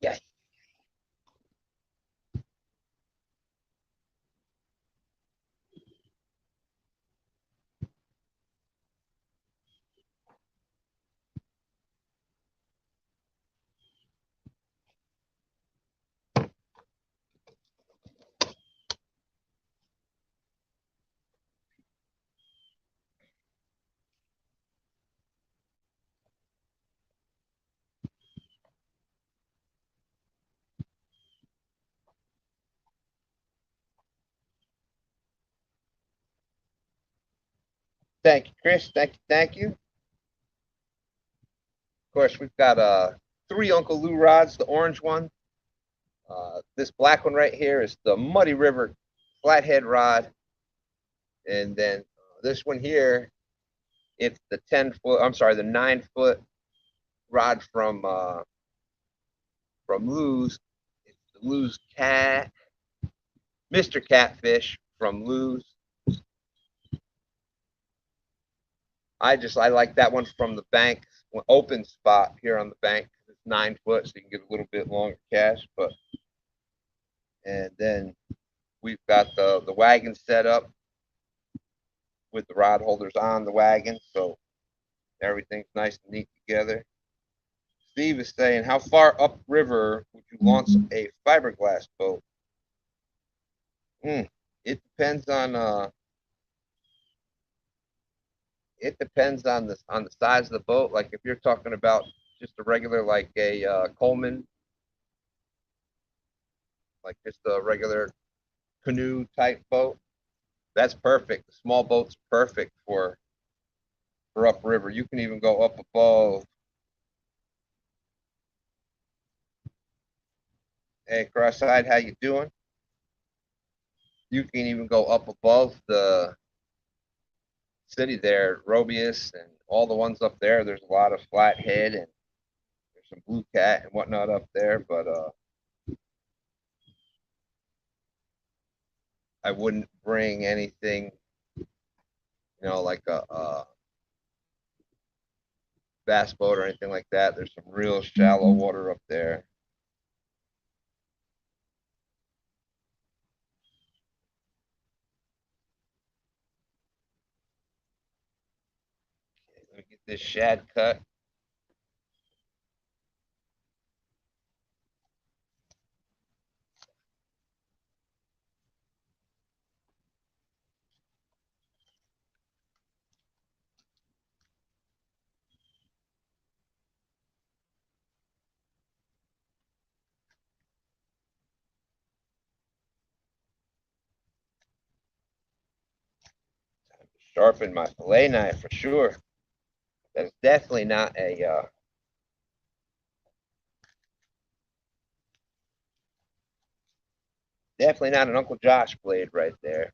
Yeah. Thank you, Chris. Thank you. Thank you. Of course, we've got 3 Uncle Lou rods, the orange one. This black one right here is the Muddy River flathead rod. And then this one here, it's the 10-foot, I'm sorry, the 9-foot rod from Lou's. It's the Lou's Cat, Mr. Catfish from Lou's. I like that one from the bank, open spot here on the bank. It's 9 foot, so you can get a little bit longer cast. But and then we've got the wagon set up with the rod holders on the wagon, so everything's nice and neat together. Steve is saying, how far upriver would you launch a fiberglass boat? It depends on it depends on the size of the boat. Like if you're talking about just a regular, like a Coleman, like just a regular canoe type boat, that's perfect. The small boat's perfect for upriver. You can even go up above. Hey, Cross-eyed, how you doing? You can even go up above the city there, Robius and all the ones up there. There's a lot of flathead and there's some blue cat and whatnot up there, but I wouldn't bring anything, like a bass boat or anything like that. There's some real shallow water up there. Okay, let me get this shad cut. Sharpen my fillet knife for sure. That's definitely not definitely not an Uncle Josh blade right there.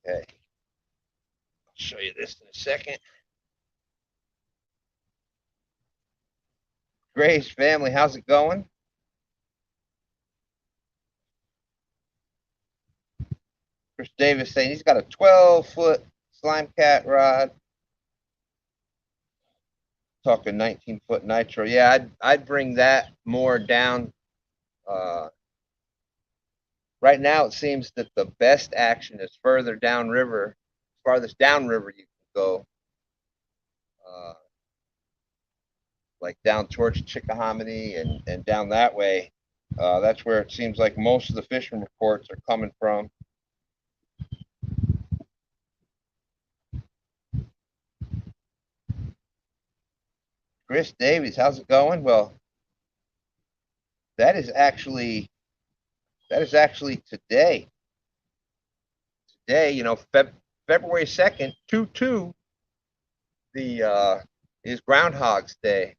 Okay, I'll show you this in a second. Grace family, how's it going? Chris Davis saying he's got a 12-foot slime cat rod. Talking 19-foot nitro. Yeah, I'd bring that more down. Right now, it seems that the best action is further downriver, farthest downriver you can go, uh, like down towards Chickahominy and down that way. That's where it seems like most of the fishing reports are coming from. Chris Davies, how's it going? Well, that is actually today. Today, February 2nd, 2/2, is Groundhog's Day.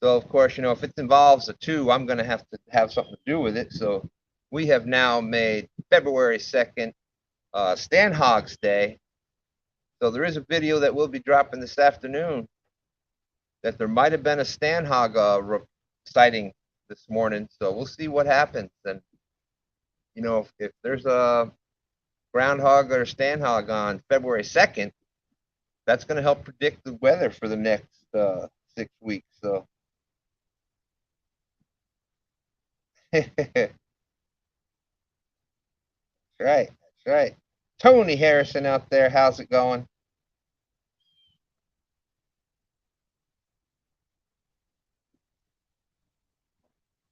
So of course, if it involves a 2, I'm going to have something to do with it. So we have now made February 2nd STANhogs Day. So there is a video that we'll be dropping this afternoon that there might have been a STANhog sighting this morning. So we'll see what happens. And if there's a groundhog or a STANhog on February 2nd, that's going to help predict the weather for the next 6 weeks. So that's right. That's right. Tony Harrison out there, how's it going?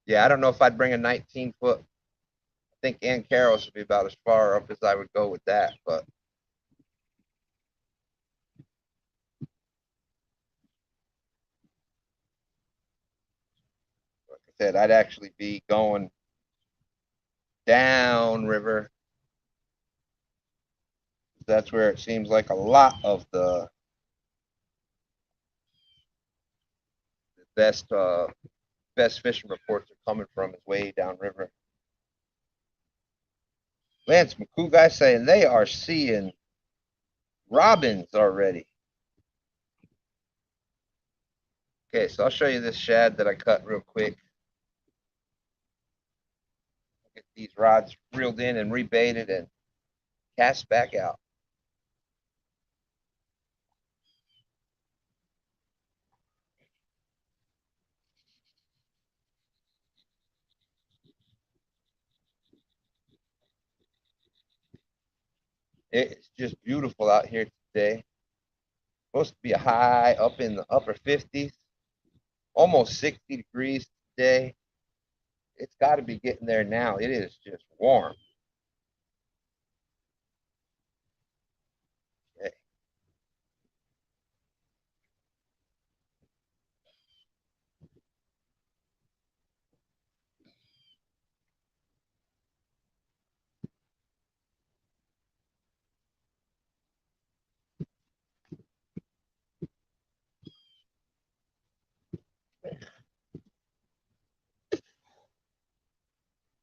Yeah, I don't know if I'd bring a 19-foot. I think Ann Carroll's would be about as far up as I would go with that. But I said, I'd actually be going down river. That's where it seems like a lot of the best fishing reports are coming from is way downriver. Lance McCoo guy saying they are seeing robins already. Okay, so I'll show you this shad that I cut real quick. Get these rods reeled in and rebaited and cast back out. It's just beautiful out here today. Supposed to be a high up in the upper 50s, almost 60 degrees today. It's got to be getting there now. It is just warm. Okay.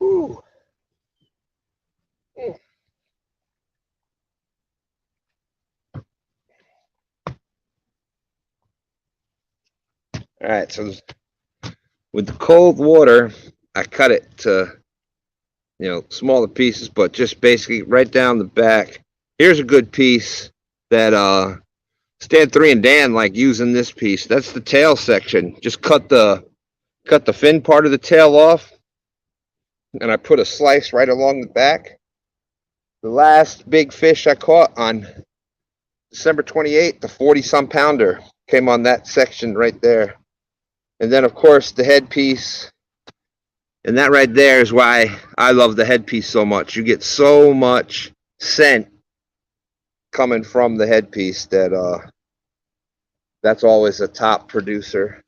Ooh. All right, so with the cold water, I cut it to, smaller pieces, but just basically right down the back. Here's a good piece that Stan 3 and Dan like using this piece. That's the tail section. Just cut the fin part of the tail off, and I put a slice right along the back. The last big fish I caught on December 28th, the 40-some pounder, came on that section right there. And then, of course, the headpiece. And that right there is why I love the headpiece so much. You get so much scent coming from the headpiece that that's always a top producer.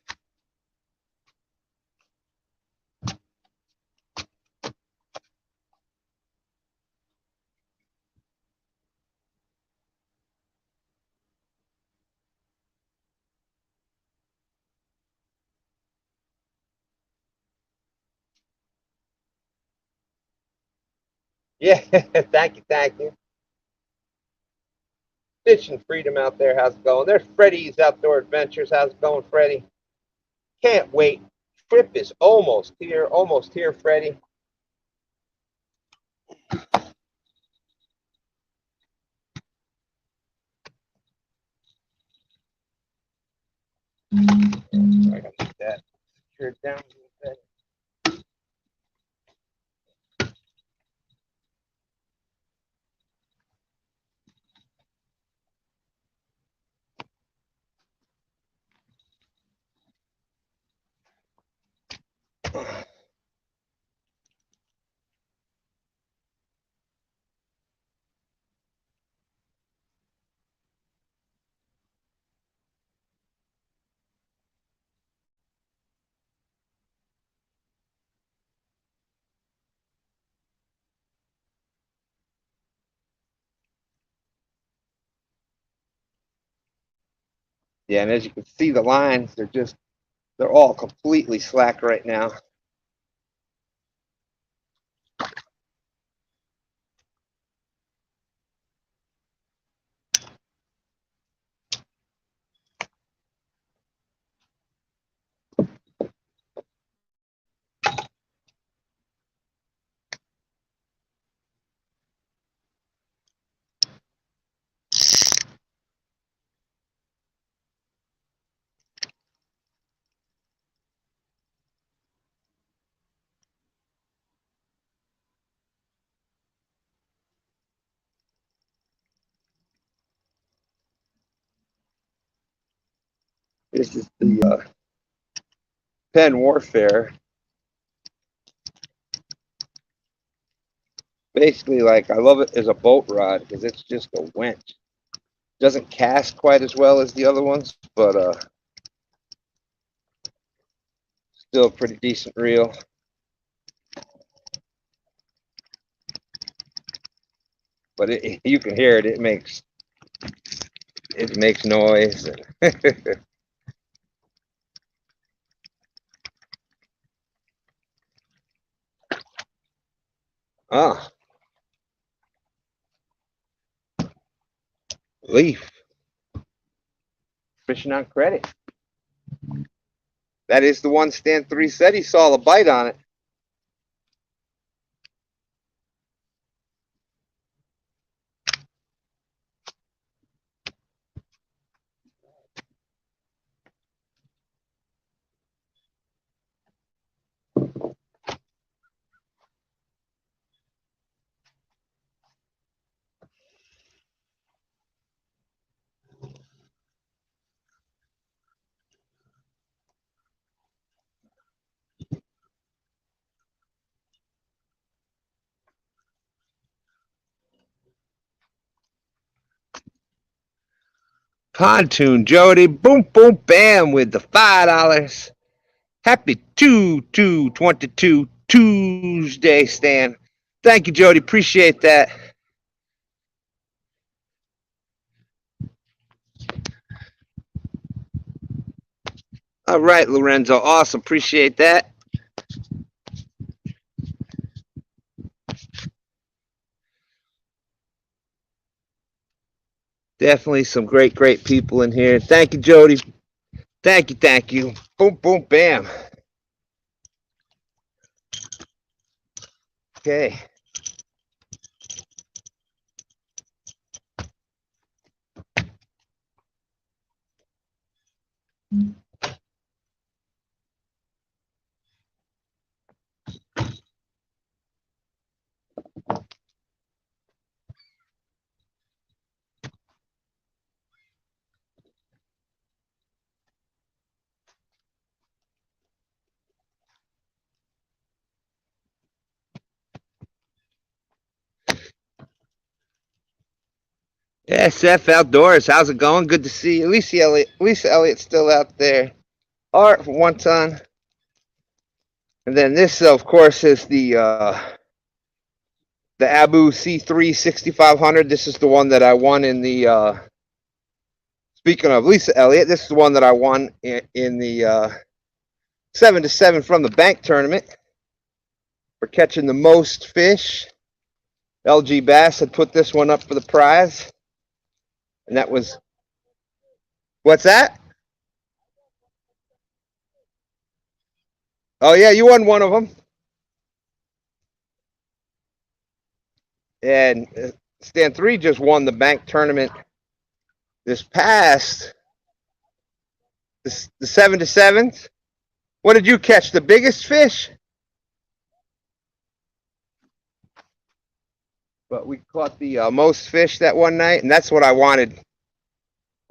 Yeah, thank you. Fishing Freedom out there, how's it going? There's Freddie's Outdoor Adventures. How's it going, Freddie? Can't wait. Trip is almost here, Freddie. I gotta get that secured down a little bit. Yeah, and as you can see, the lines, they're all completely slack right now. This is the Pen Warfare. Basically, like, I love it as a boat rod because it's just a winch. Doesn't cast quite as well as the other ones, but Still a pretty decent reel. But you can hear it. It makes noise. Ah, leaf. Fishing on credit. That is the one Stan3 said he saw a bite on it. Pontoon Jody, boom, boom, bam with the $5. Happy 2/2/22 Tuesday, Stan. Thank you, Jody. Appreciate that. All right, Lorenzo. Awesome. Appreciate that. Definitely some great people in here. Thank you, Jody. Thank you. Boom, boom, bam. Okay. SF Outdoors, how's it going? Good to see you. Lisa Elliott's still out there. Art for one ton. And then this, of course, is the Abu C3 6500. This is the one that I won in the, speaking of Lisa Elliott, this is the one that I won in the 7-7 from the bank tournament for catching the most fish. LG Bass had put this one up for the prize. And that was, what's that? Oh, yeah, you won one of them. And Stan3 just won the bank tournament this past, the 7-7s. What did you catch? The biggest fish? But we caught the most fish that one night, and that's what I wanted.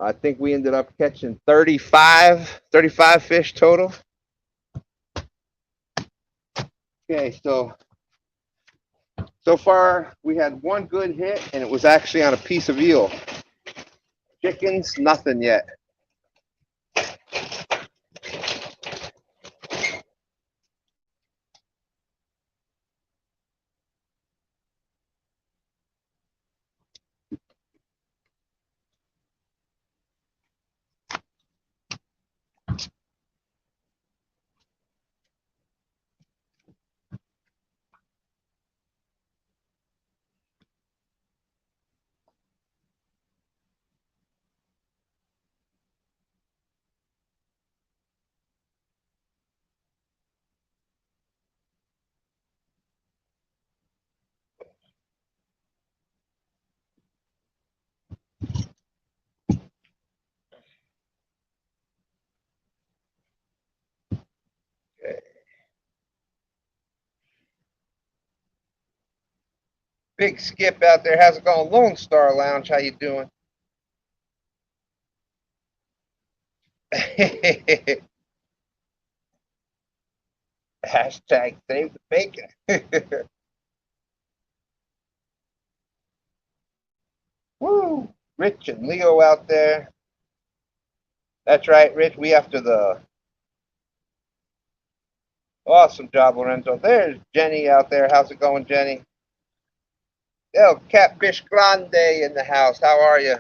I think we ended up catching 35 fish total. Okay, so far we had one good hit, and it was actually on a piece of eel. Chickens, nothing yet. Okay. Big Skip out there. How's it going? Lone Star Lounge, how you doing? Hashtag save the bacon. Woo! Rich and Leo out there. That's right, Rich. We after the Awesome job, Lorenzo. There's Jenny out there. How's it going, Jenny? Yo, Catfish Grande in the house. How are you?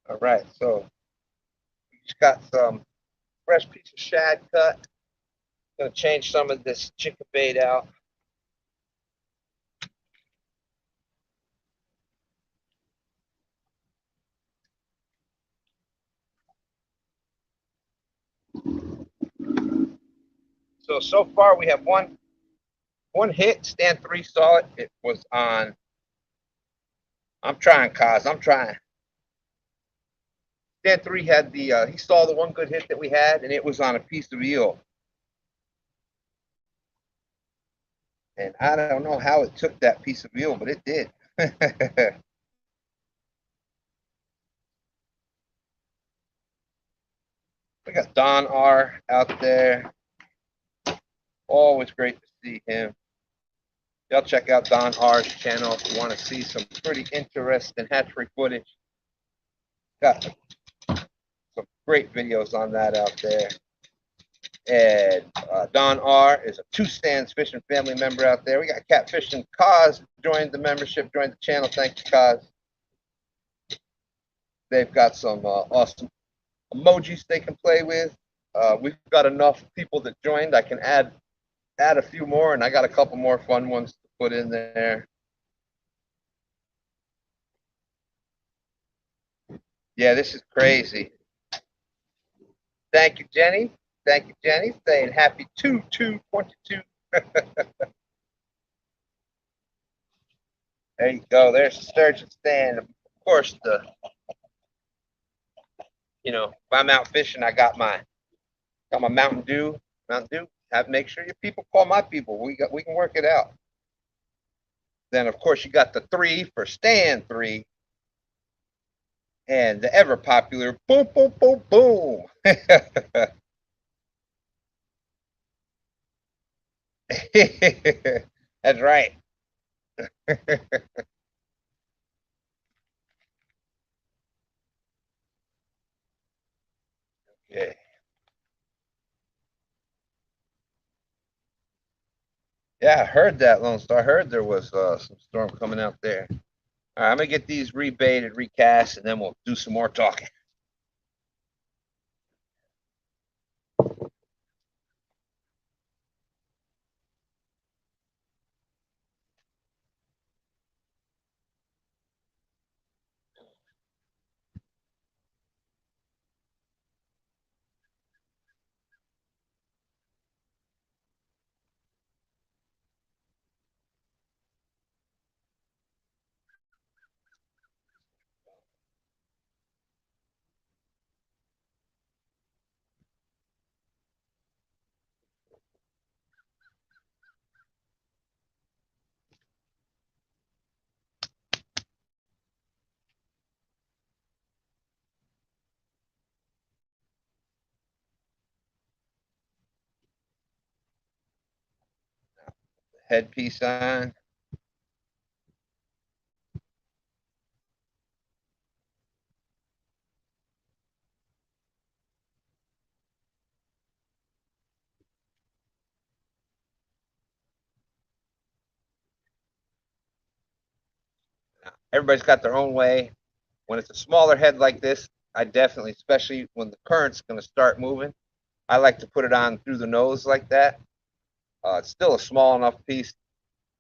All right, so we just got some fresh piece of shad cut. Gonna change some of this chicken bait out. So far we have one hit. Stan 3 saw it. It was on. I'm trying, Kaz. I'm trying. Stan 3 had the. He saw the one good hit that we had, and it was on a piece of eel. And I don't know how it took that piece of eel, but it did. We got Don R out there. Always great to see him. Y'all check out Don R's channel if you want to see some pretty interesting hatchery footage. Got some great videos on that out there. And Don R is a 2 Stands Fishing family member out there. We got Catfish and Kaz joined the membership, joined the channel. Thank you, Kaz. They've got some awesome emojis they can play with. We've got enough people that joined. I can add a few more, and I got a couple more fun ones to put in there. Yeah, this is crazy. Thank you, Jenny. Thank you, Jenny. Saying happy 2/2/22. There you go. There's the sturgeon stand. Of course, if I'm out fishing, I got my Mountain Dew. Make sure your people call my people. We can work it out. Then of course you got the 3 for Stan 3. And the ever popular boom boom boom boom. That's right. Okay. Yeah, I heard that, Lone Star. I heard there was some storm coming out there. All right, I'm gonna get these rebaited, recast, and then we'll do some more talking. Headpiece on. Everybody's got their own way. When it's a smaller head like this, I definitely, especially when the current's going to start moving, I like to put it on through the nose like that. It's still a small enough piece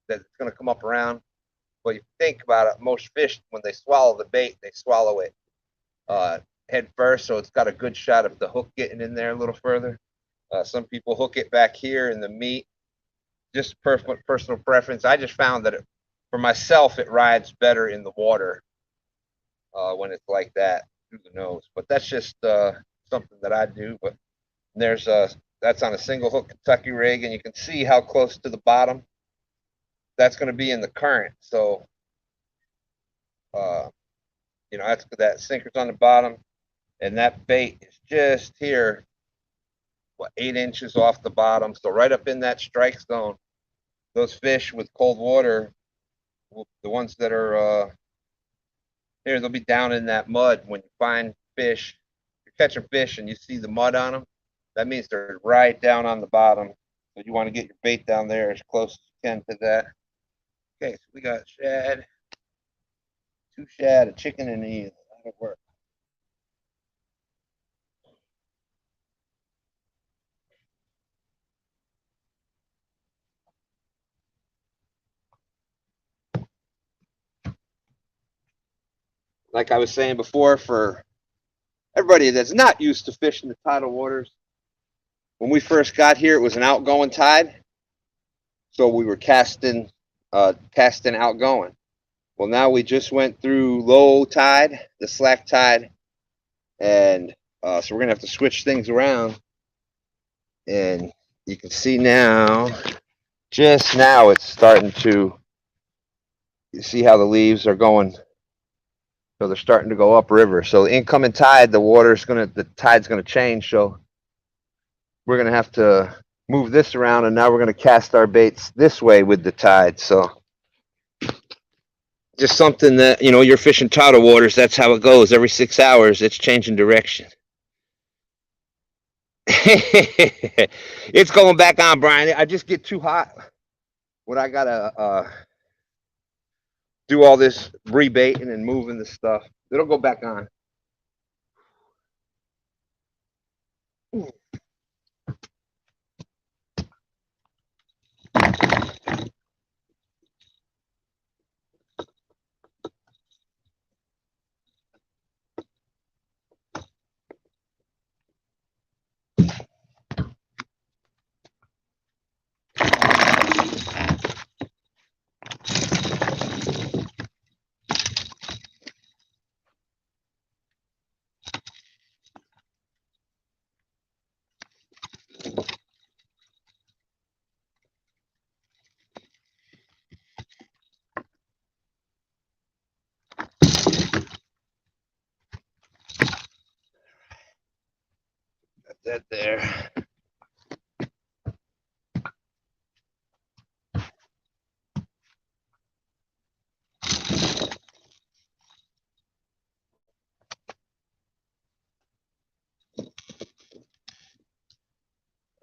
that it's going to come up around. But you think about it, most fish, when they swallow the bait, they swallow it head first, so it's got a good shot of the hook getting in there a little further. Some people hook it back here in the meat. Just personal preference. I just found that for myself, it rides better in the water when it's like that through the nose. But that's just something that I do. But there's that's on a single hook Kentucky rig, and you can see how close to the bottom that's going to be in the current. So, that's that sinker's on the bottom, and that bait is just here, 8 inches off the bottom. So right up in that strike zone. those fish with cold water, the ones that are here, they'll be down in that mud. When you find fish, you catch a fish and you see the mud on them, that means they're right down on the bottom. So you want to get your bait down there as close as you can to that. Okay, so we got shad, 2 shad, a chicken, and an eel. That'll work. Like I was saying before, for everybody that's not used to fishing the tidal waters, when we first got here, it was an outgoing tide. So we were casting outgoing. Well, now we just went through low tide, the slack tide, and so we're gonna have to switch things around. And you can see now, just now, it's starting to. You see how the leaves are going. So they're starting to go upriver. So the incoming tide, the tide's gonna change. So we're gonna have to move this around, and now we're gonna cast our baits this way with the tide. So just something that, you're fishing tidal waters. That's how it goes. Every 6 hours, it's changing direction. It's going back on, Brian. I just get too hot when I gotta do all this rebaiting and moving the stuff. It'll go back on. Got that there.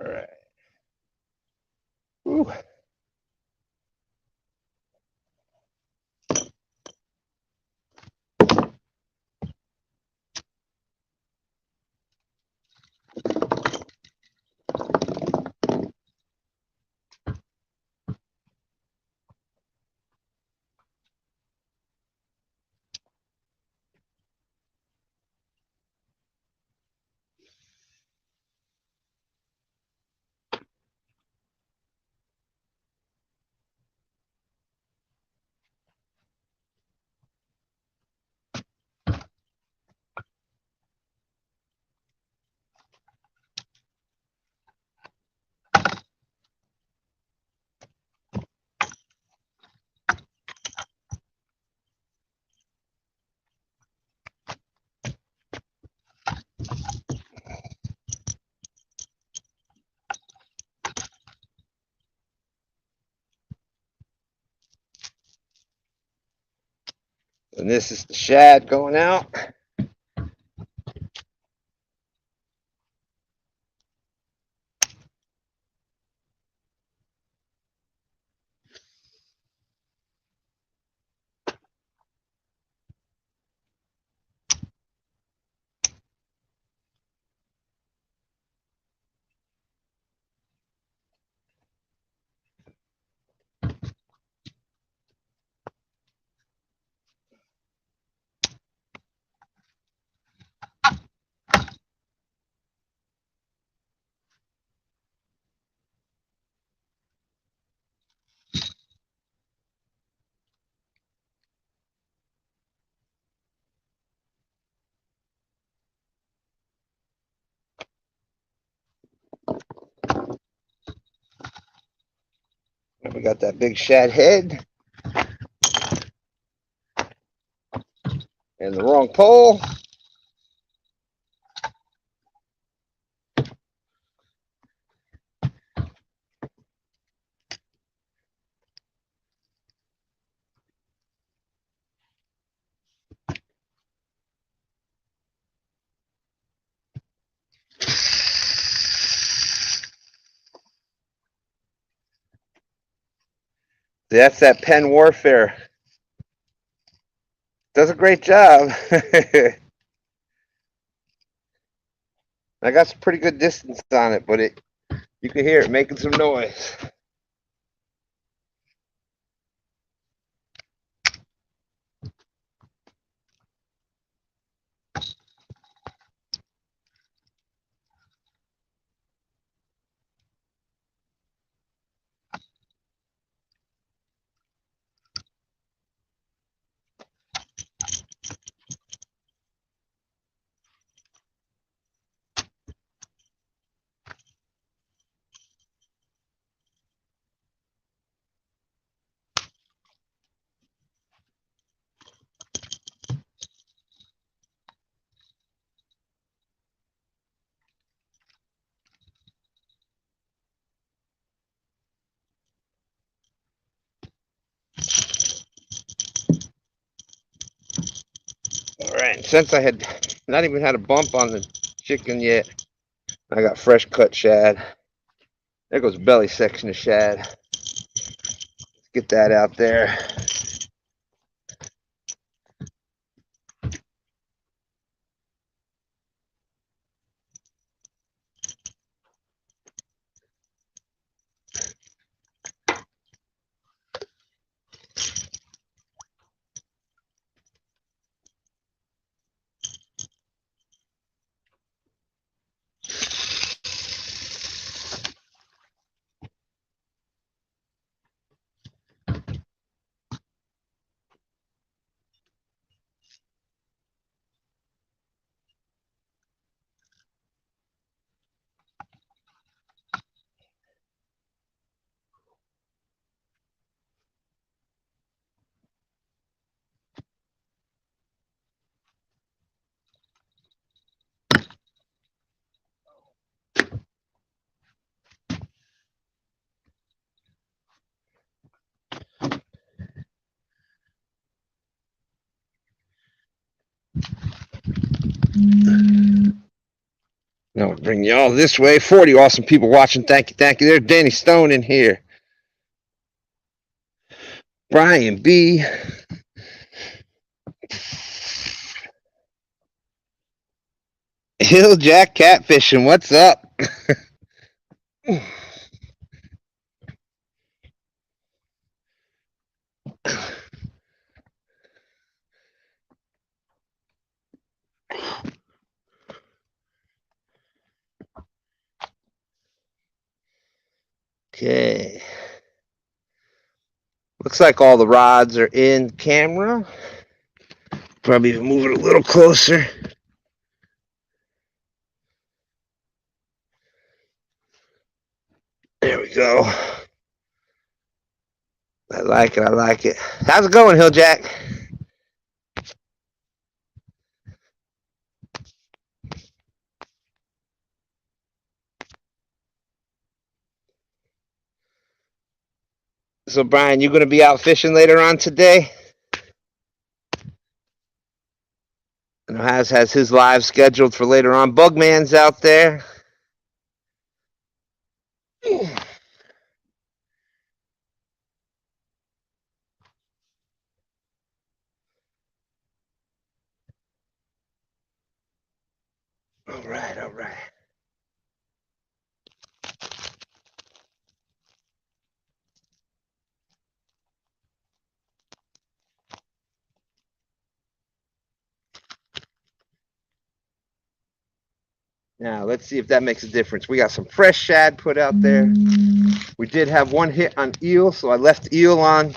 All right. Ooh. And this is the shad going out. We got that big shad head and the wrong pole. That's that pen warfare. Does a great job. I got some pretty good distance on it, but you can hear it making some noise. All right, since I had not even had a bump on the chicken yet, I got fresh cut shad. There goes the belly section of shad. Let's get that out there. Now we'll bring y'all this way. 40 awesome people watching. Thank you, thank you. There's Danny Stone in here. Brian B. Hill Jack Catfishing. What's up? Okay. Looks like all the rods are in camera. Probably move it a little closer. There we go. I like it. I like it. How's it going, Hill Jack? So, Brian, you going to be out fishing later on today? And has his live scheduled for later on. Bugman's out there. All right, all right. Now, let's see if that makes a difference. We got some fresh shad put out there. We did have one hit on eel, so I left eel on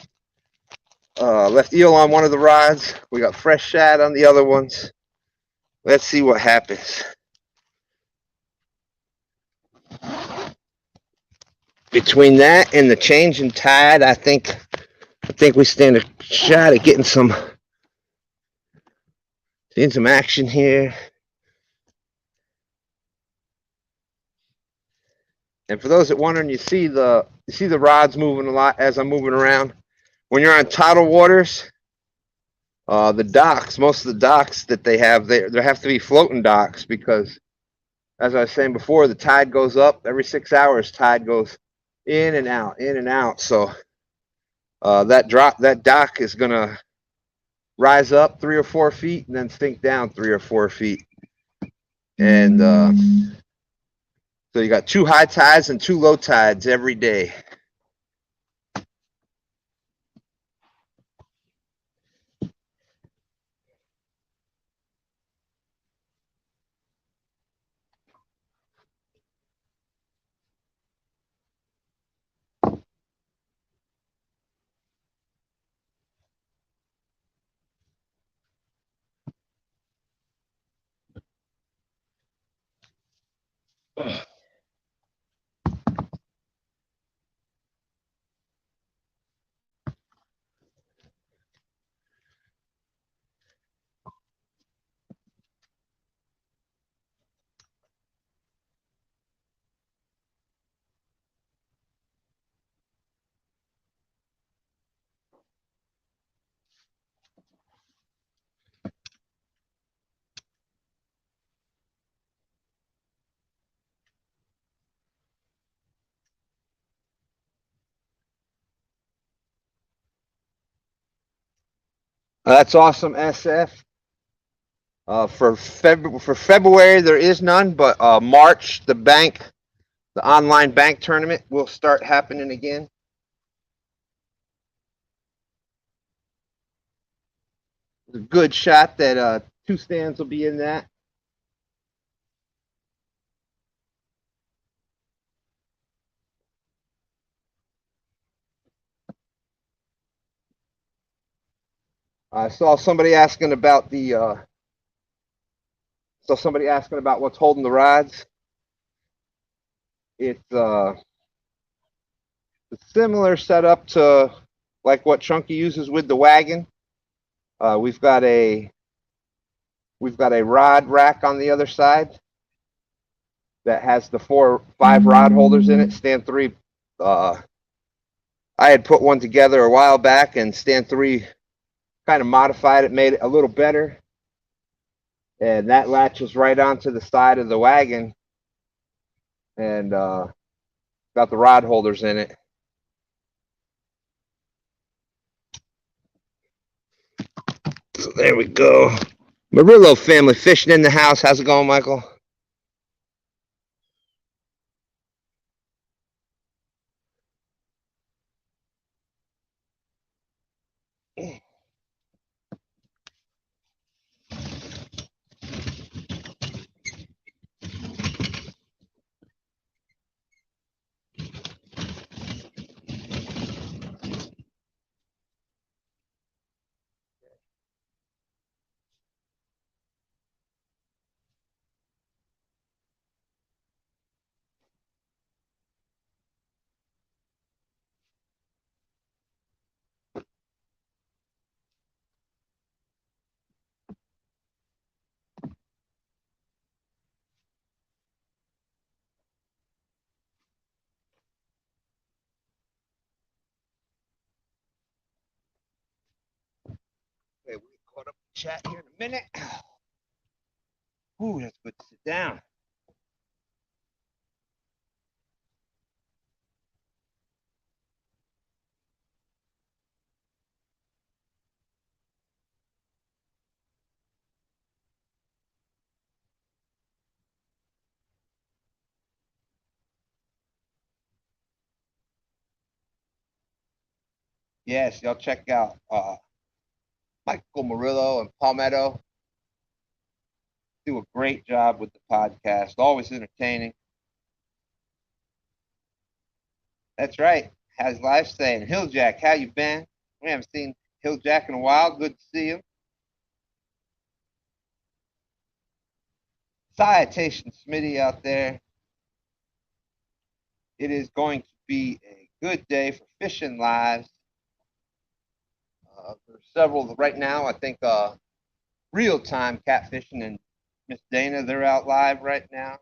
one of the rods. We got fresh shad on the other ones. Let's see what happens. Between that and the change in tide, I think we stand a shot at getting some action here. And for those that wondering, you see the rods moving a lot as I'm moving around. When you're on tidal waters, the docks, most of the docks that they have, there have to be floating docks because as I was saying before, the tide goes up every 6 hours. Tide goes in and out, in and out. So that dock is gonna rise up 3 or 4 feet and then sink down 3 or 4 feet. And so you got 2 high tides and 2 low tides every day. That's awesome, SF. For February there is none, but March the online bank tournament will start happening again. It's a good shot that 2 stands will be in that. I saw somebody asking about what's holding the rods. It's a similar setup to like what Chunky uses with the wagon. We've got a rod rack on the other side that has the 5 rod holders in it. Stand 3. I had put one together a while back, and Stand 3 kind of modified it, made it a little better, and that latches right onto the side of the wagon, and got the rod holders in it. So there we go. Murillo family fishing in the house. How's it going, Michael? Okay, we'll get caught up in chat here in a minute. Ooh, that's good to sit down. Yes, y'all check out Michael Murillo and Palmetto. Do a great job with the podcast. Always entertaining. That's right. How's life saying? Hilljack, how you been? We haven't seen Hilljack in a while. Good to see him. Citation Smitty out there. It is going to be a good day for fishing lives. There's several right now. I think Real Time Catfishing and Miss Dana, they're out live right now.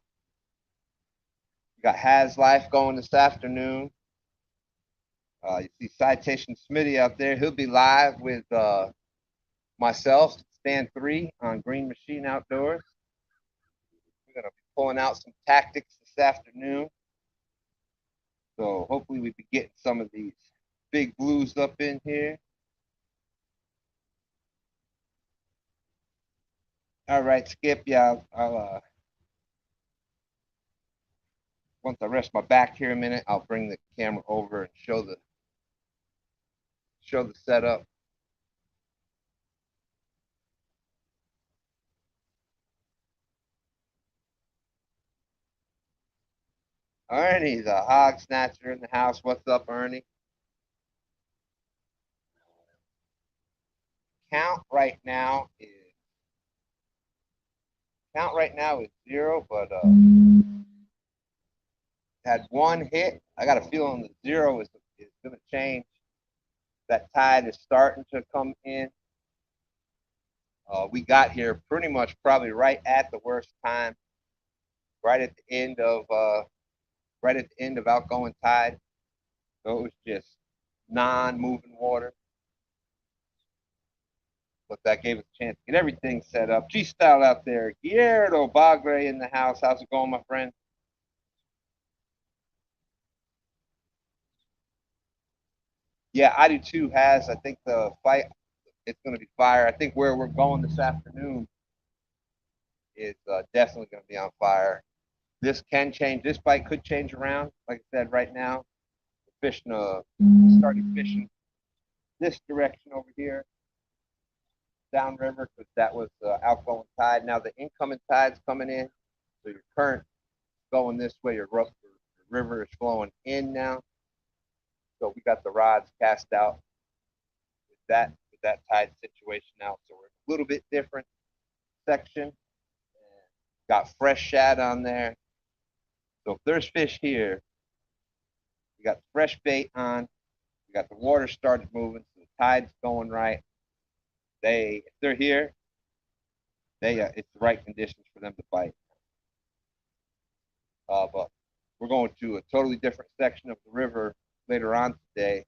We got Has Life going this afternoon. You see Citation Smitty out there. He'll be live with myself, Stand 3 on Grn Mchn Outdoors. We're going to be pulling out some tactics this afternoon. So hopefully we be getting some of these big blues up in here. All right, Skip. Yeah, I'll once I rest my back here a minute, I'll bring the camera over and show the setup. Ernie's a hog snatcher in the house. What's up, Ernie? Count right now is 0, but had one hit. I got a feeling the 0 is going to change. That tide is starting to come in. We got here pretty much probably right at the worst time, right at the end of outgoing tide. So it was just non-moving water. But that gave us a chance to get everything set up. G-Style out there. Guillermo Bagre in the house. How's it going, my friend? Yeah, I do too, Has. I think the fight, it's going to be fire. I think where we're going this afternoon is definitely going to be on fire. This can change. This fight could change around. Like I said, right now, we're starting fishing this direction over here, downriver, because that was the outgoing tide. Now the incoming tide's coming in, so your current going this way. Your river is flowing in now. So we got the rods cast out with that tide situation now. So we're a little bit different section. Got fresh shad on there. So if there's fish here, we got fresh bait on. We got the water started moving, so the tide's going right. If they're here, it's the right conditions for them to bite. But we're going to a totally different section of the river later on today.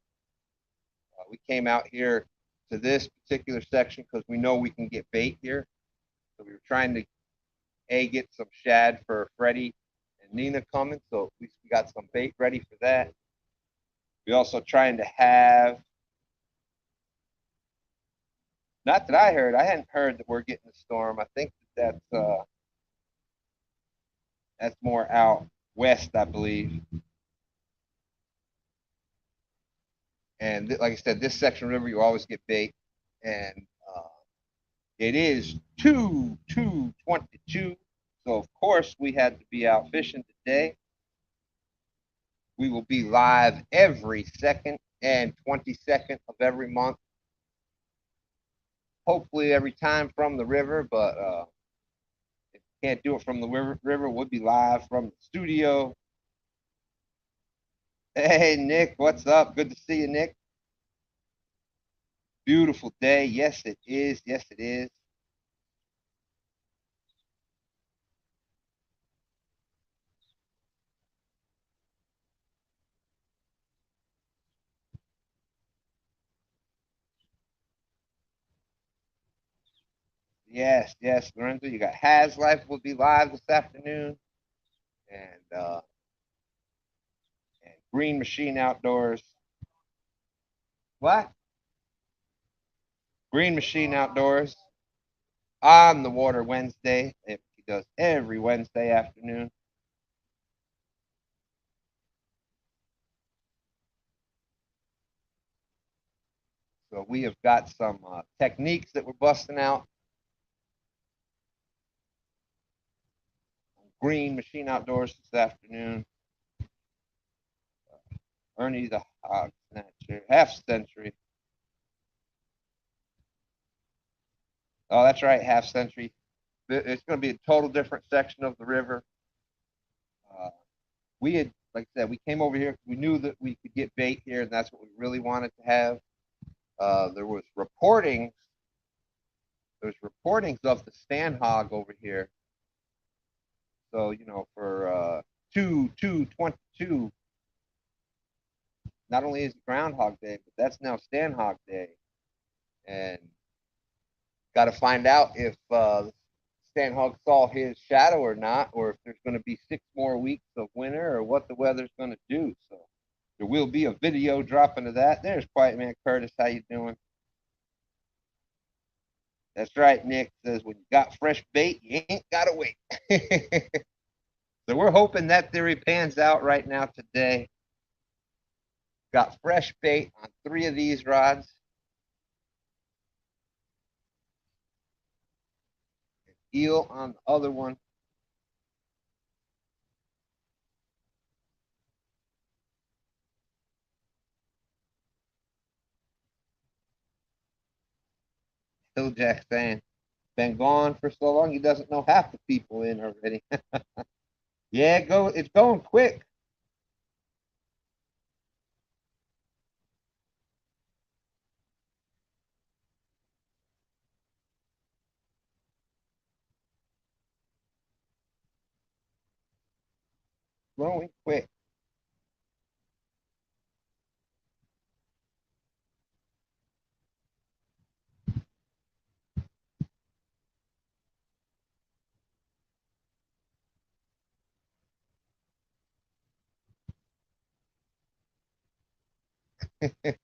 We came out here to this particular section because we know we can get bait here. So we were trying to get some shad for Freddie and Nina coming, so at least we got some bait ready for that. We also trying to have, not that I hadn't heard that we're getting a storm. I think that's more out west, I believe. And like I said, this section of the river, you always get bait. And it is 2/2/22. So, of course, we had to be out fishing today. We will be live every 2nd and 22nd of every month. Hopefully every time from the river, but if you can't do it from the river, we'll be live from the studio. Hey, Nick, what's up? Good to see you, Nick. Beautiful day. Yes, it is. Yes, it is. Yes, yes, Lorenzo. You got Has Life will be live this afternoon. And Grn Mchn Outdoors. What? Grn Mchn Outdoors on the water Wednesday. He does every Wednesday afternoon. So we have got some techniques that we're busting out. Grn Mchn Outdoors this afternoon. Ernie the Hog Snatcher, half century. Oh, that's right, half century. It's going to be a total different section of the river. We had, like I said, we came over here. We knew that we could get bait here, and that's what we really wanted to have. There was reportings of the STANhog over here. So, for 2/2/22, not only is it Groundhog Day, but that's now STANhog Day. And got to find out if STANhog saw his shadow or not, or if there's going to be 6 more weeks of winter, or what the weather's going to do. So there will be a video dropping of that. There's Quiet Man Curtis. How you doing? That's right, Nick says when you got fresh bait, you ain't gotta wait. So we're hoping that theory pans out right now today. Got fresh bait on 3 of these rods. Eel on the other one. Still Jack saying, been gone for so long, he doesn't know half the people in already. Yeah, it's going quick. Growing quick. Did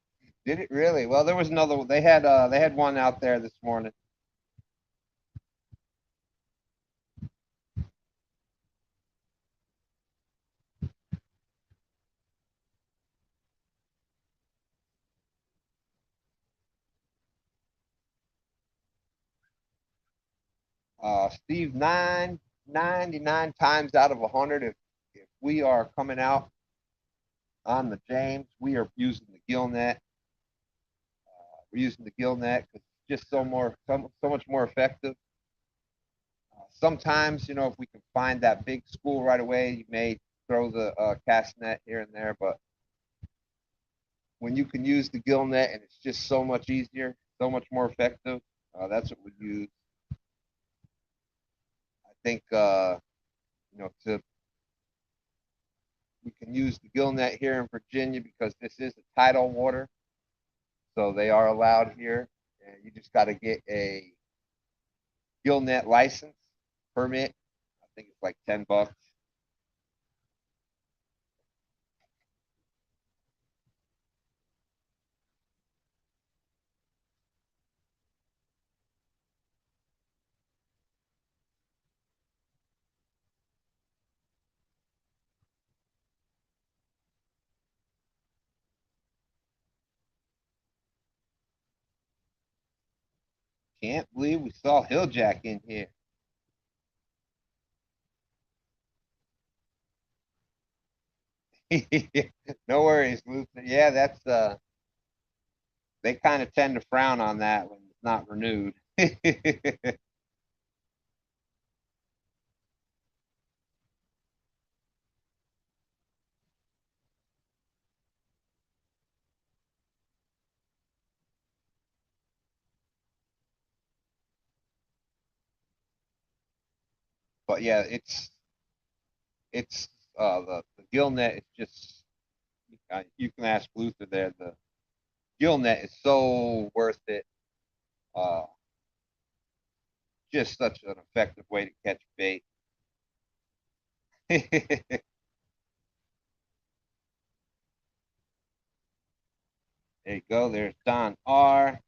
it really? Well, there was another one. They had one out there this morning. Steve, 99 times out of 100, if we are coming out on the James, we are using the gill net. We're using the gill net because it's just so much more effective. Sometimes, if we can find that big school right away, you may throw the cast net here and there, but when you can use the gill net and it's just so much easier, so much more effective, that's what we use. I think we can use the gill net here in Virginia because this is a tidal water, so they are allowed here, and you just got to get a gill net license permit. I think it's like $10. Can't believe we saw Hilljack in here. No worries, Luther. Yeah, that's they kind of tend to frown on that when it's not renewed. But yeah, it's the gill net is just you can ask Luther there. The gill net is so worth it. Uh, just such an effective way to catch bait. There you go. There's Don R.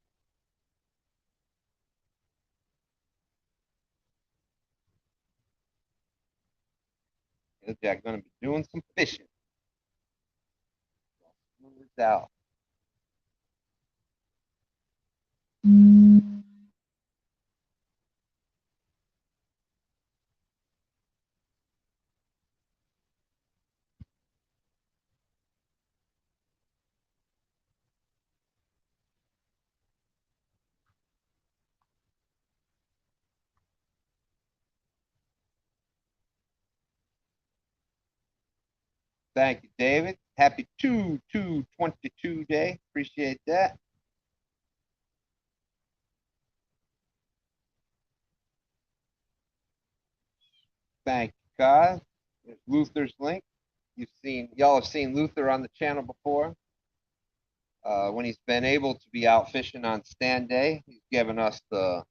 Jack gonna be doing some fishing. Smooth out. Thank you, David. Happy 2/2/22 day. Appreciate that. Thank you, guys. There's Luther's link. Y'all have seen Luther on the channel before. When he's been able to be out fishing on stand day, he's given us the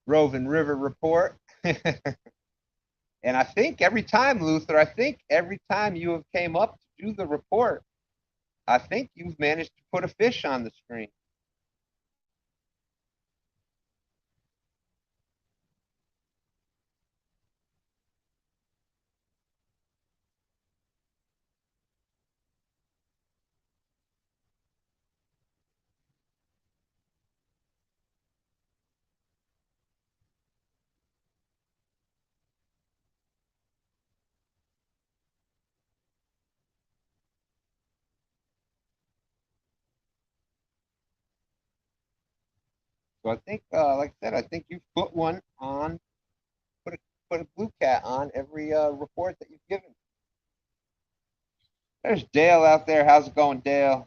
Roving River report. And I think every time, Luther, I think every time you have came up to do the report, I think you've managed to put a fish on the screen. So I think, like I said, I think you've put one on, put a put a blue cat on every report that you've given. There's Dale out there. How's it going, Dale?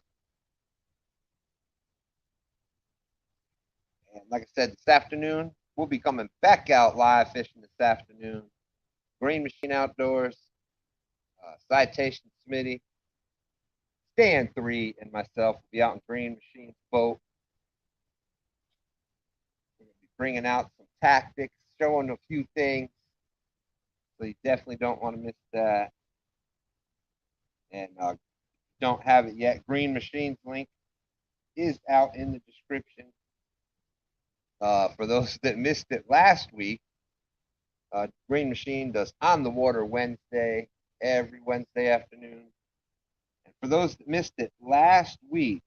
And like I said, this afternoon we'll be coming back out live fishing this afternoon. Green Machine Outdoors, Citation Smitty, Stan3, and myself will be out in Green Machine's boat. We're going to be bringing out some tactics, showing a few things. So you definitely don't want to miss that. And don't have it yet, Green Machine's link is out in the description. For those that missed it last week, Green Machine does On the Water Wednesday, every Wednesday afternoon. And for those that missed it last week,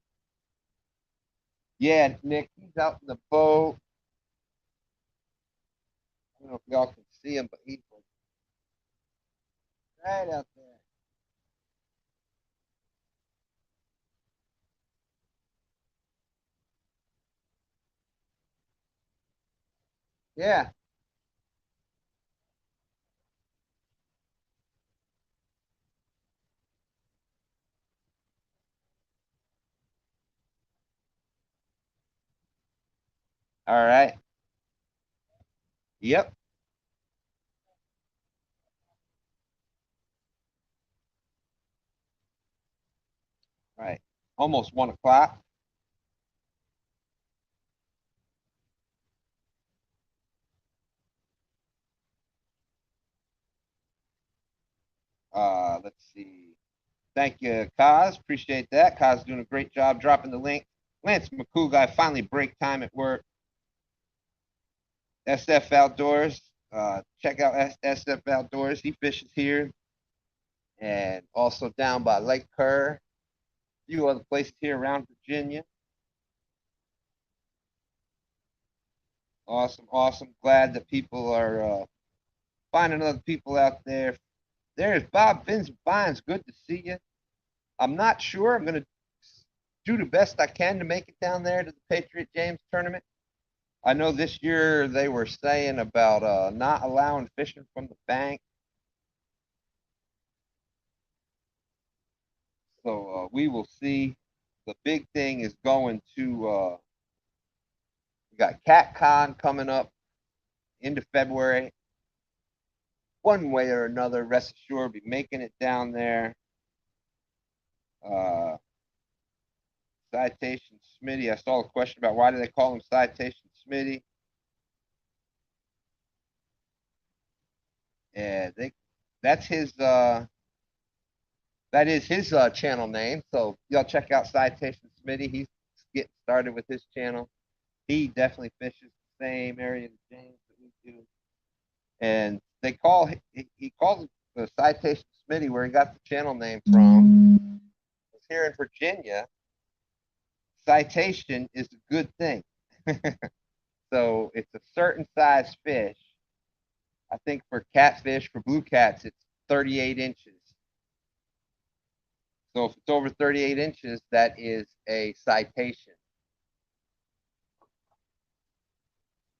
yeah, Nick, he's out in the boat. I don't know if y'all can see him, but he's right out there. Yeah. All right. Yep. Right. Almost 1 o'clock. Let's see. Thank you, Kaz. Appreciate that. Kaz doing a great job dropping the link. Lance McCool guy finally break time at work. SF Outdoors. Check out SF Outdoors. He fishes here and also down by Lake Kerr. A few other places here around Virginia. Awesome, awesome. Glad that people are finding other people out there. There's Bob Vines. Good to see you. I'm not sure. I'm going to do the best I can to make it down there to the Patriot James tournament. I know this year they were saying about not allowing fishing from the bank. So we will see. The big thing is going to, we got CatCon coming up into February. One way or another, rest assured, be making it down there. Citation Smitty. I saw a question about why do they call him Citation Smitty. And that's his that is his channel name. So y'all check out Citation Smitty. He's getting started with his channel. He definitely fishes the same area as James that we do. And they call he calls it the Citation Smitty where he got the channel name from. It's here in Virginia. Citation is a good thing. So it's a certain size fish. I think for catfish, for blue cats, it's 38 inches. So if it's over 38 inches, that is a citation.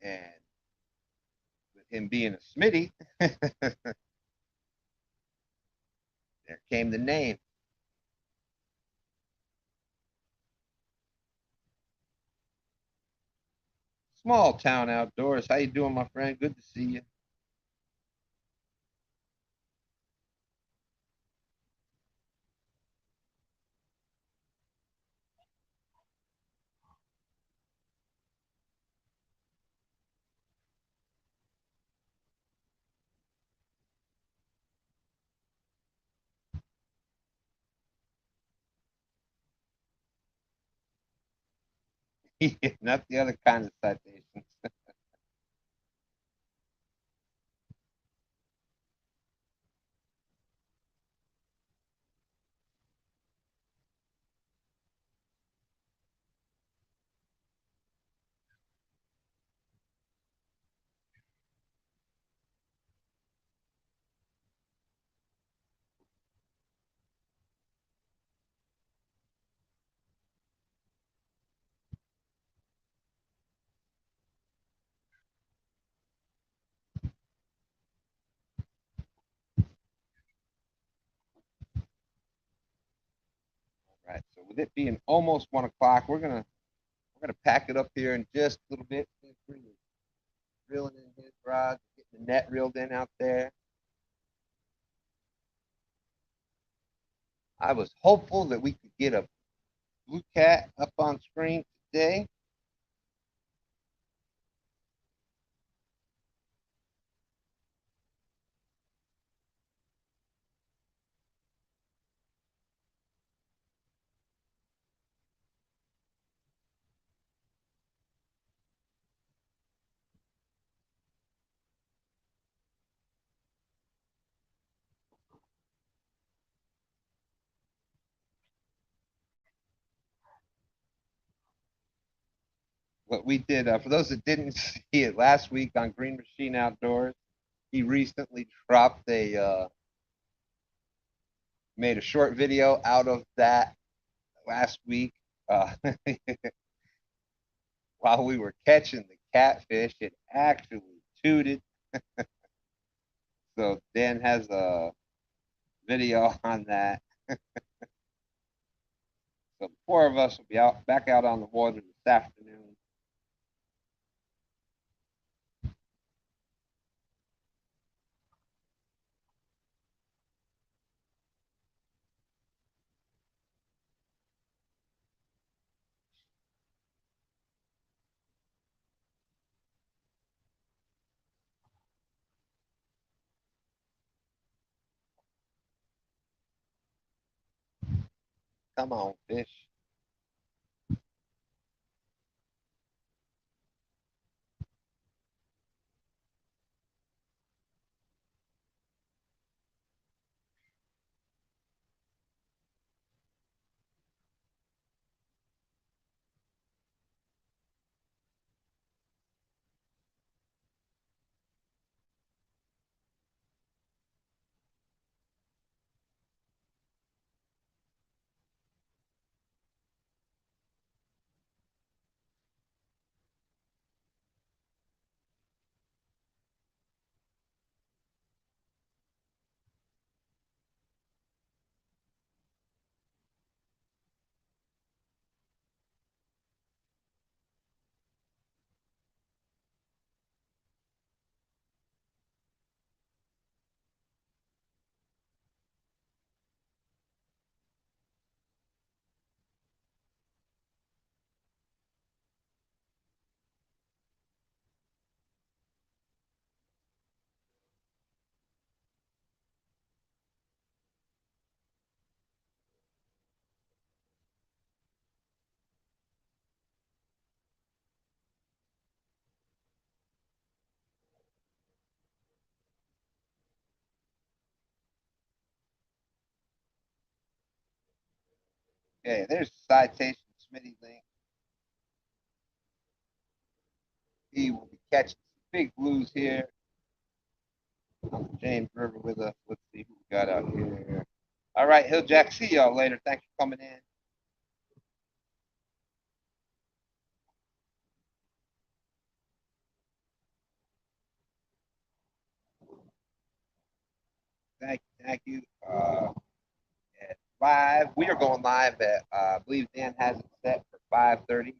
And with him being a Smitty, there came the name. Small town outdoors. How you doing, my friend? Good to see you. Not the other kind of citations. Right. So with it being almost 1 o'clock, we're gonna pack it up here in just a little bit. Reeling in his rod, getting the net reeled in out there. I was hopeful that we could get a blue cat up on screen today. What we did, for those that didn't see it last week on Grn Mchn Outdoors, he recently dropped made a short video out of that last week. Uh, while we were catching the catfish, it actually tooted. So Dan has a video on that. So the four of us will be back out on the water this afternoon. Come on, fish. Okay, there's the citation Smitty link. He will be catching some big blues here on the James River with us. Let's see who we got out here. All right, Hill Jack. See y'all later. Thanks for coming in. Thank you. At 5, we are going live at, I believe Dan has it set for 5:30.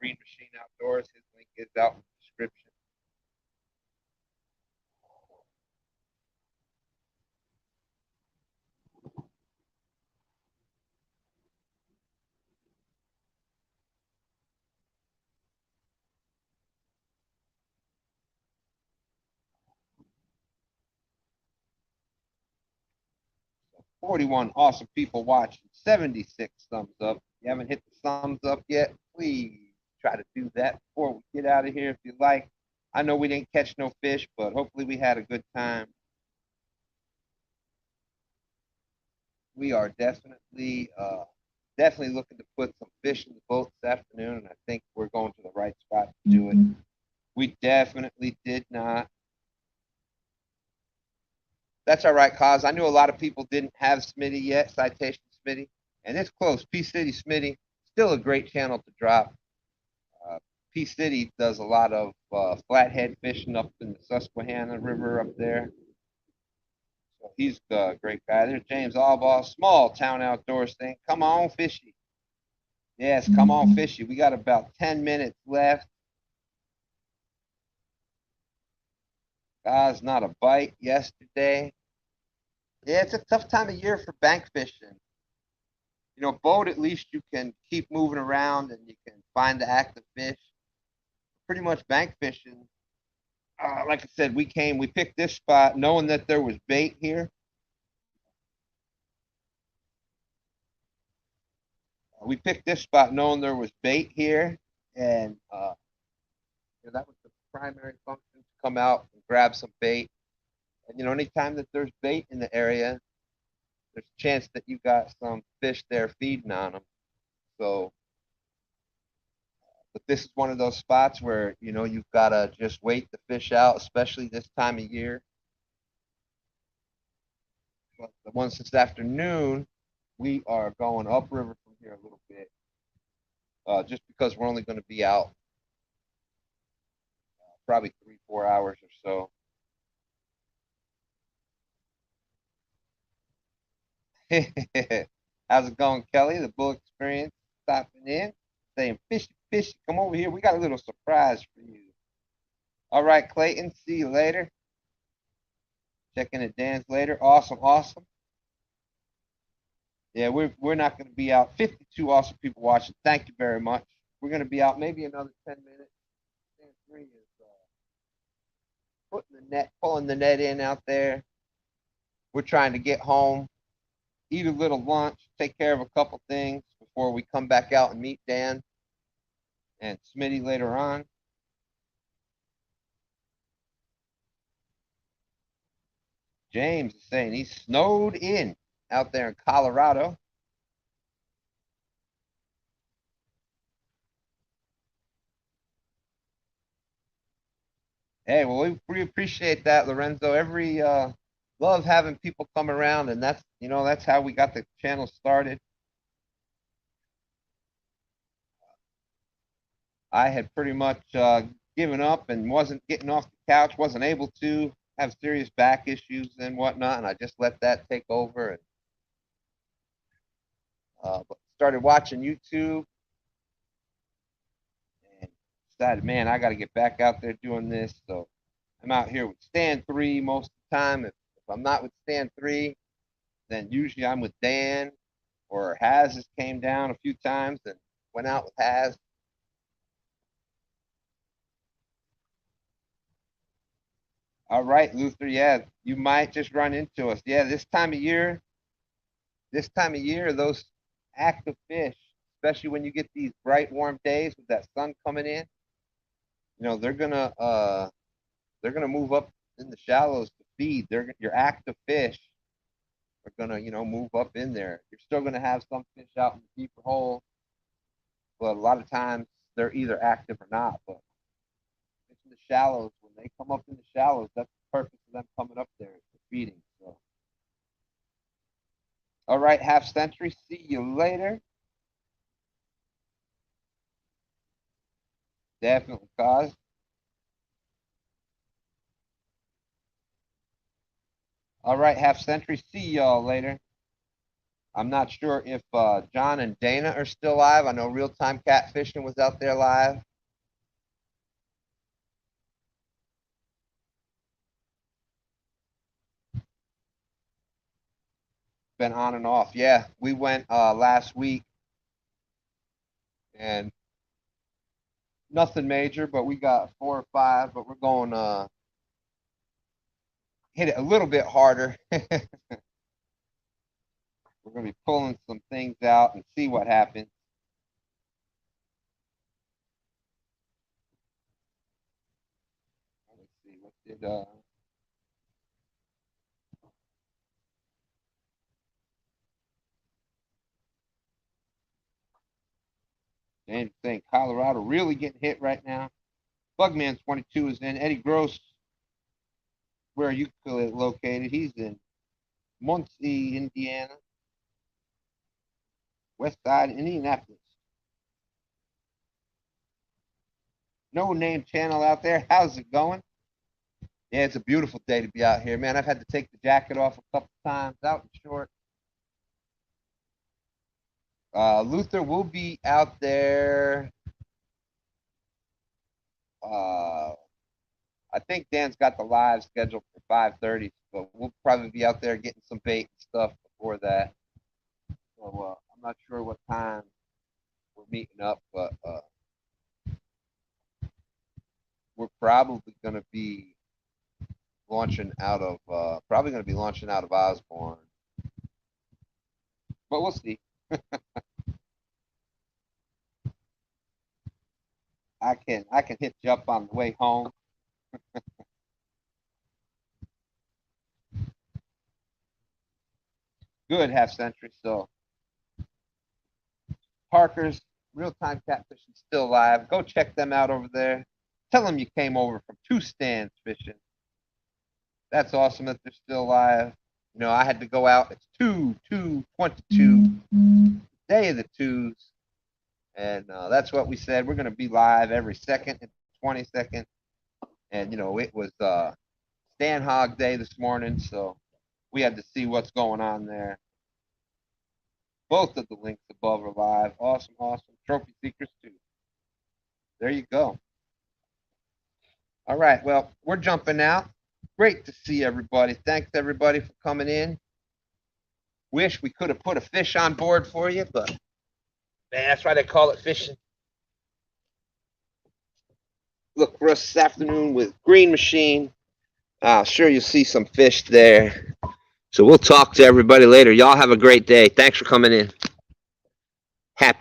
Grn Mchn Outdoors. His link is out in the description. So 41 awesome people watching. 76 thumbs up. you haven't hit the thumbs up yet, please try to do that before we get out of here if you like. I know we didn't catch no fish, but hopefully we had a good time. We are definitely looking to put some fish in the boat this afternoon, and I think we're going to the right spot to do it. We definitely did not. That's all right, cause I knew a lot of people didn't have Smitty yet, Citation Smitty, and it's close. P City Smitty, still a great channel to drop. P City does a lot of flathead fishing up in the Susquehanna River up there. So he's a great guy. There's James Allball, small town outdoors thing. Come on, fishy. Yes, come on, fishy. We got about 10 minutes left. Guys, not a bite yesterday. Yeah, it's a tough time of year for bank fishing. You know, boat, at least you can keep moving around and you can find the active fish. Pretty much bank fishing, like I said, we picked this spot knowing that there was bait here. We picked this spot knowing there was bait here, and that was the primary function, to come out and grab some bait. And anytime that there's bait in the area, there's a chance that you got some fish there feeding on them. So, but this is one of those spots where you've got to just wait the fish out, especially this time of year. But once this afternoon, we are going upriver from here a little bit, just because we're only going to be out probably 3-4 hours or so. How's it going, Kelly? The Bull Experience stopping in, saying, fishy, fishy, come over here. We got a little surprise for you. All right, Clayton, see you later. Checking at Dan's later. Awesome, awesome. Yeah, we're not going to be out. 52 awesome people watching. Thank you very much. We're going to be out maybe another 10 minutes. Stand 3 is pulling the net in out there. We're trying to get home, eat a little lunch, take care of a couple things before we come back out and meet Dan and Smitty later on. James is saying he's snowed in out there in Colorado. Hey, well, we appreciate that, Lorenzo. Love having people come around, and that's how we got the channel started. I had pretty much given up and wasn't getting off the couch, wasn't able to, have serious back issues and whatnot, and I just let that take over, and started watching YouTube and decided, man, I got to get back out there doing this. So I'm out here with Stan 3 most of the time. If I'm not with Stan 3, then usually I'm with Dan, or Haz has came down a few times and went out with Haz. All right, Luther. Yeah, you might just run into us. Yeah, this time of year, those active fish, especially when you get these bright, warm days with that sun coming in, they're gonna move up in the shallows to feed. Your active fish are gonna, move up in there. You're still gonna have some fish out in the deeper hole, but a lot of times they're either active or not. But it's in the shallows. When they come up in the shallows, that's the purpose of them coming up there, is for feeding. So, all right, half century. See you later. Definitely, cause. All right, half century. See y'all later. I'm not sure if John and Dana are still live. I know Real Time Catfishing was out there live. Been on and off. Yeah, we went last week, and nothing major, but we got 4 or 5. But we're going hit it a little bit harder. We're going to be pulling some things out and see what happens. see. What did James saying Colorado really getting hit right now? Bugman 22 is in. Eddie Gross, where are you located? He's in Muncie, Indiana. West Side, Indianapolis. No name channel out there. How's it going? Yeah, it's a beautiful day to be out here, man. I've had to take the jacket off a couple times, out in short. Luther will be out there. I think Dan's got the live scheduled for 5:30, but we'll probably be out there getting some bait and stuff before that. So I'm not sure what time we're meeting up, but we're probably going to be launching out of Osborne, but we'll see. I can hit you up on the way home. Good half century. So Parker's Real Time Catfishing still live. Go check them out over there. Tell them you came over from Two Stands Fishing. That's awesome that they're still live. You know, I had to go out. It's 2/2/22, day of the twos. And that's what we said. We're going to be live every second and 22nd. And, you know, it was STANhog day this morning, so we had to see what's going on there. Both of the links above are live. Awesome, awesome. Trophy Seekers, too. There you go. All right, well, we're jumping out. Great to see everybody. Thanks, everybody, for coming in. Wish we could have put a fish on board for you, but, man, that's why they call it fishing. Look for us this afternoon with Grn Mchn. Sure you'll see some fish there. So we'll talk to everybody later. Y'all have a great day. Thanks for coming in. Happy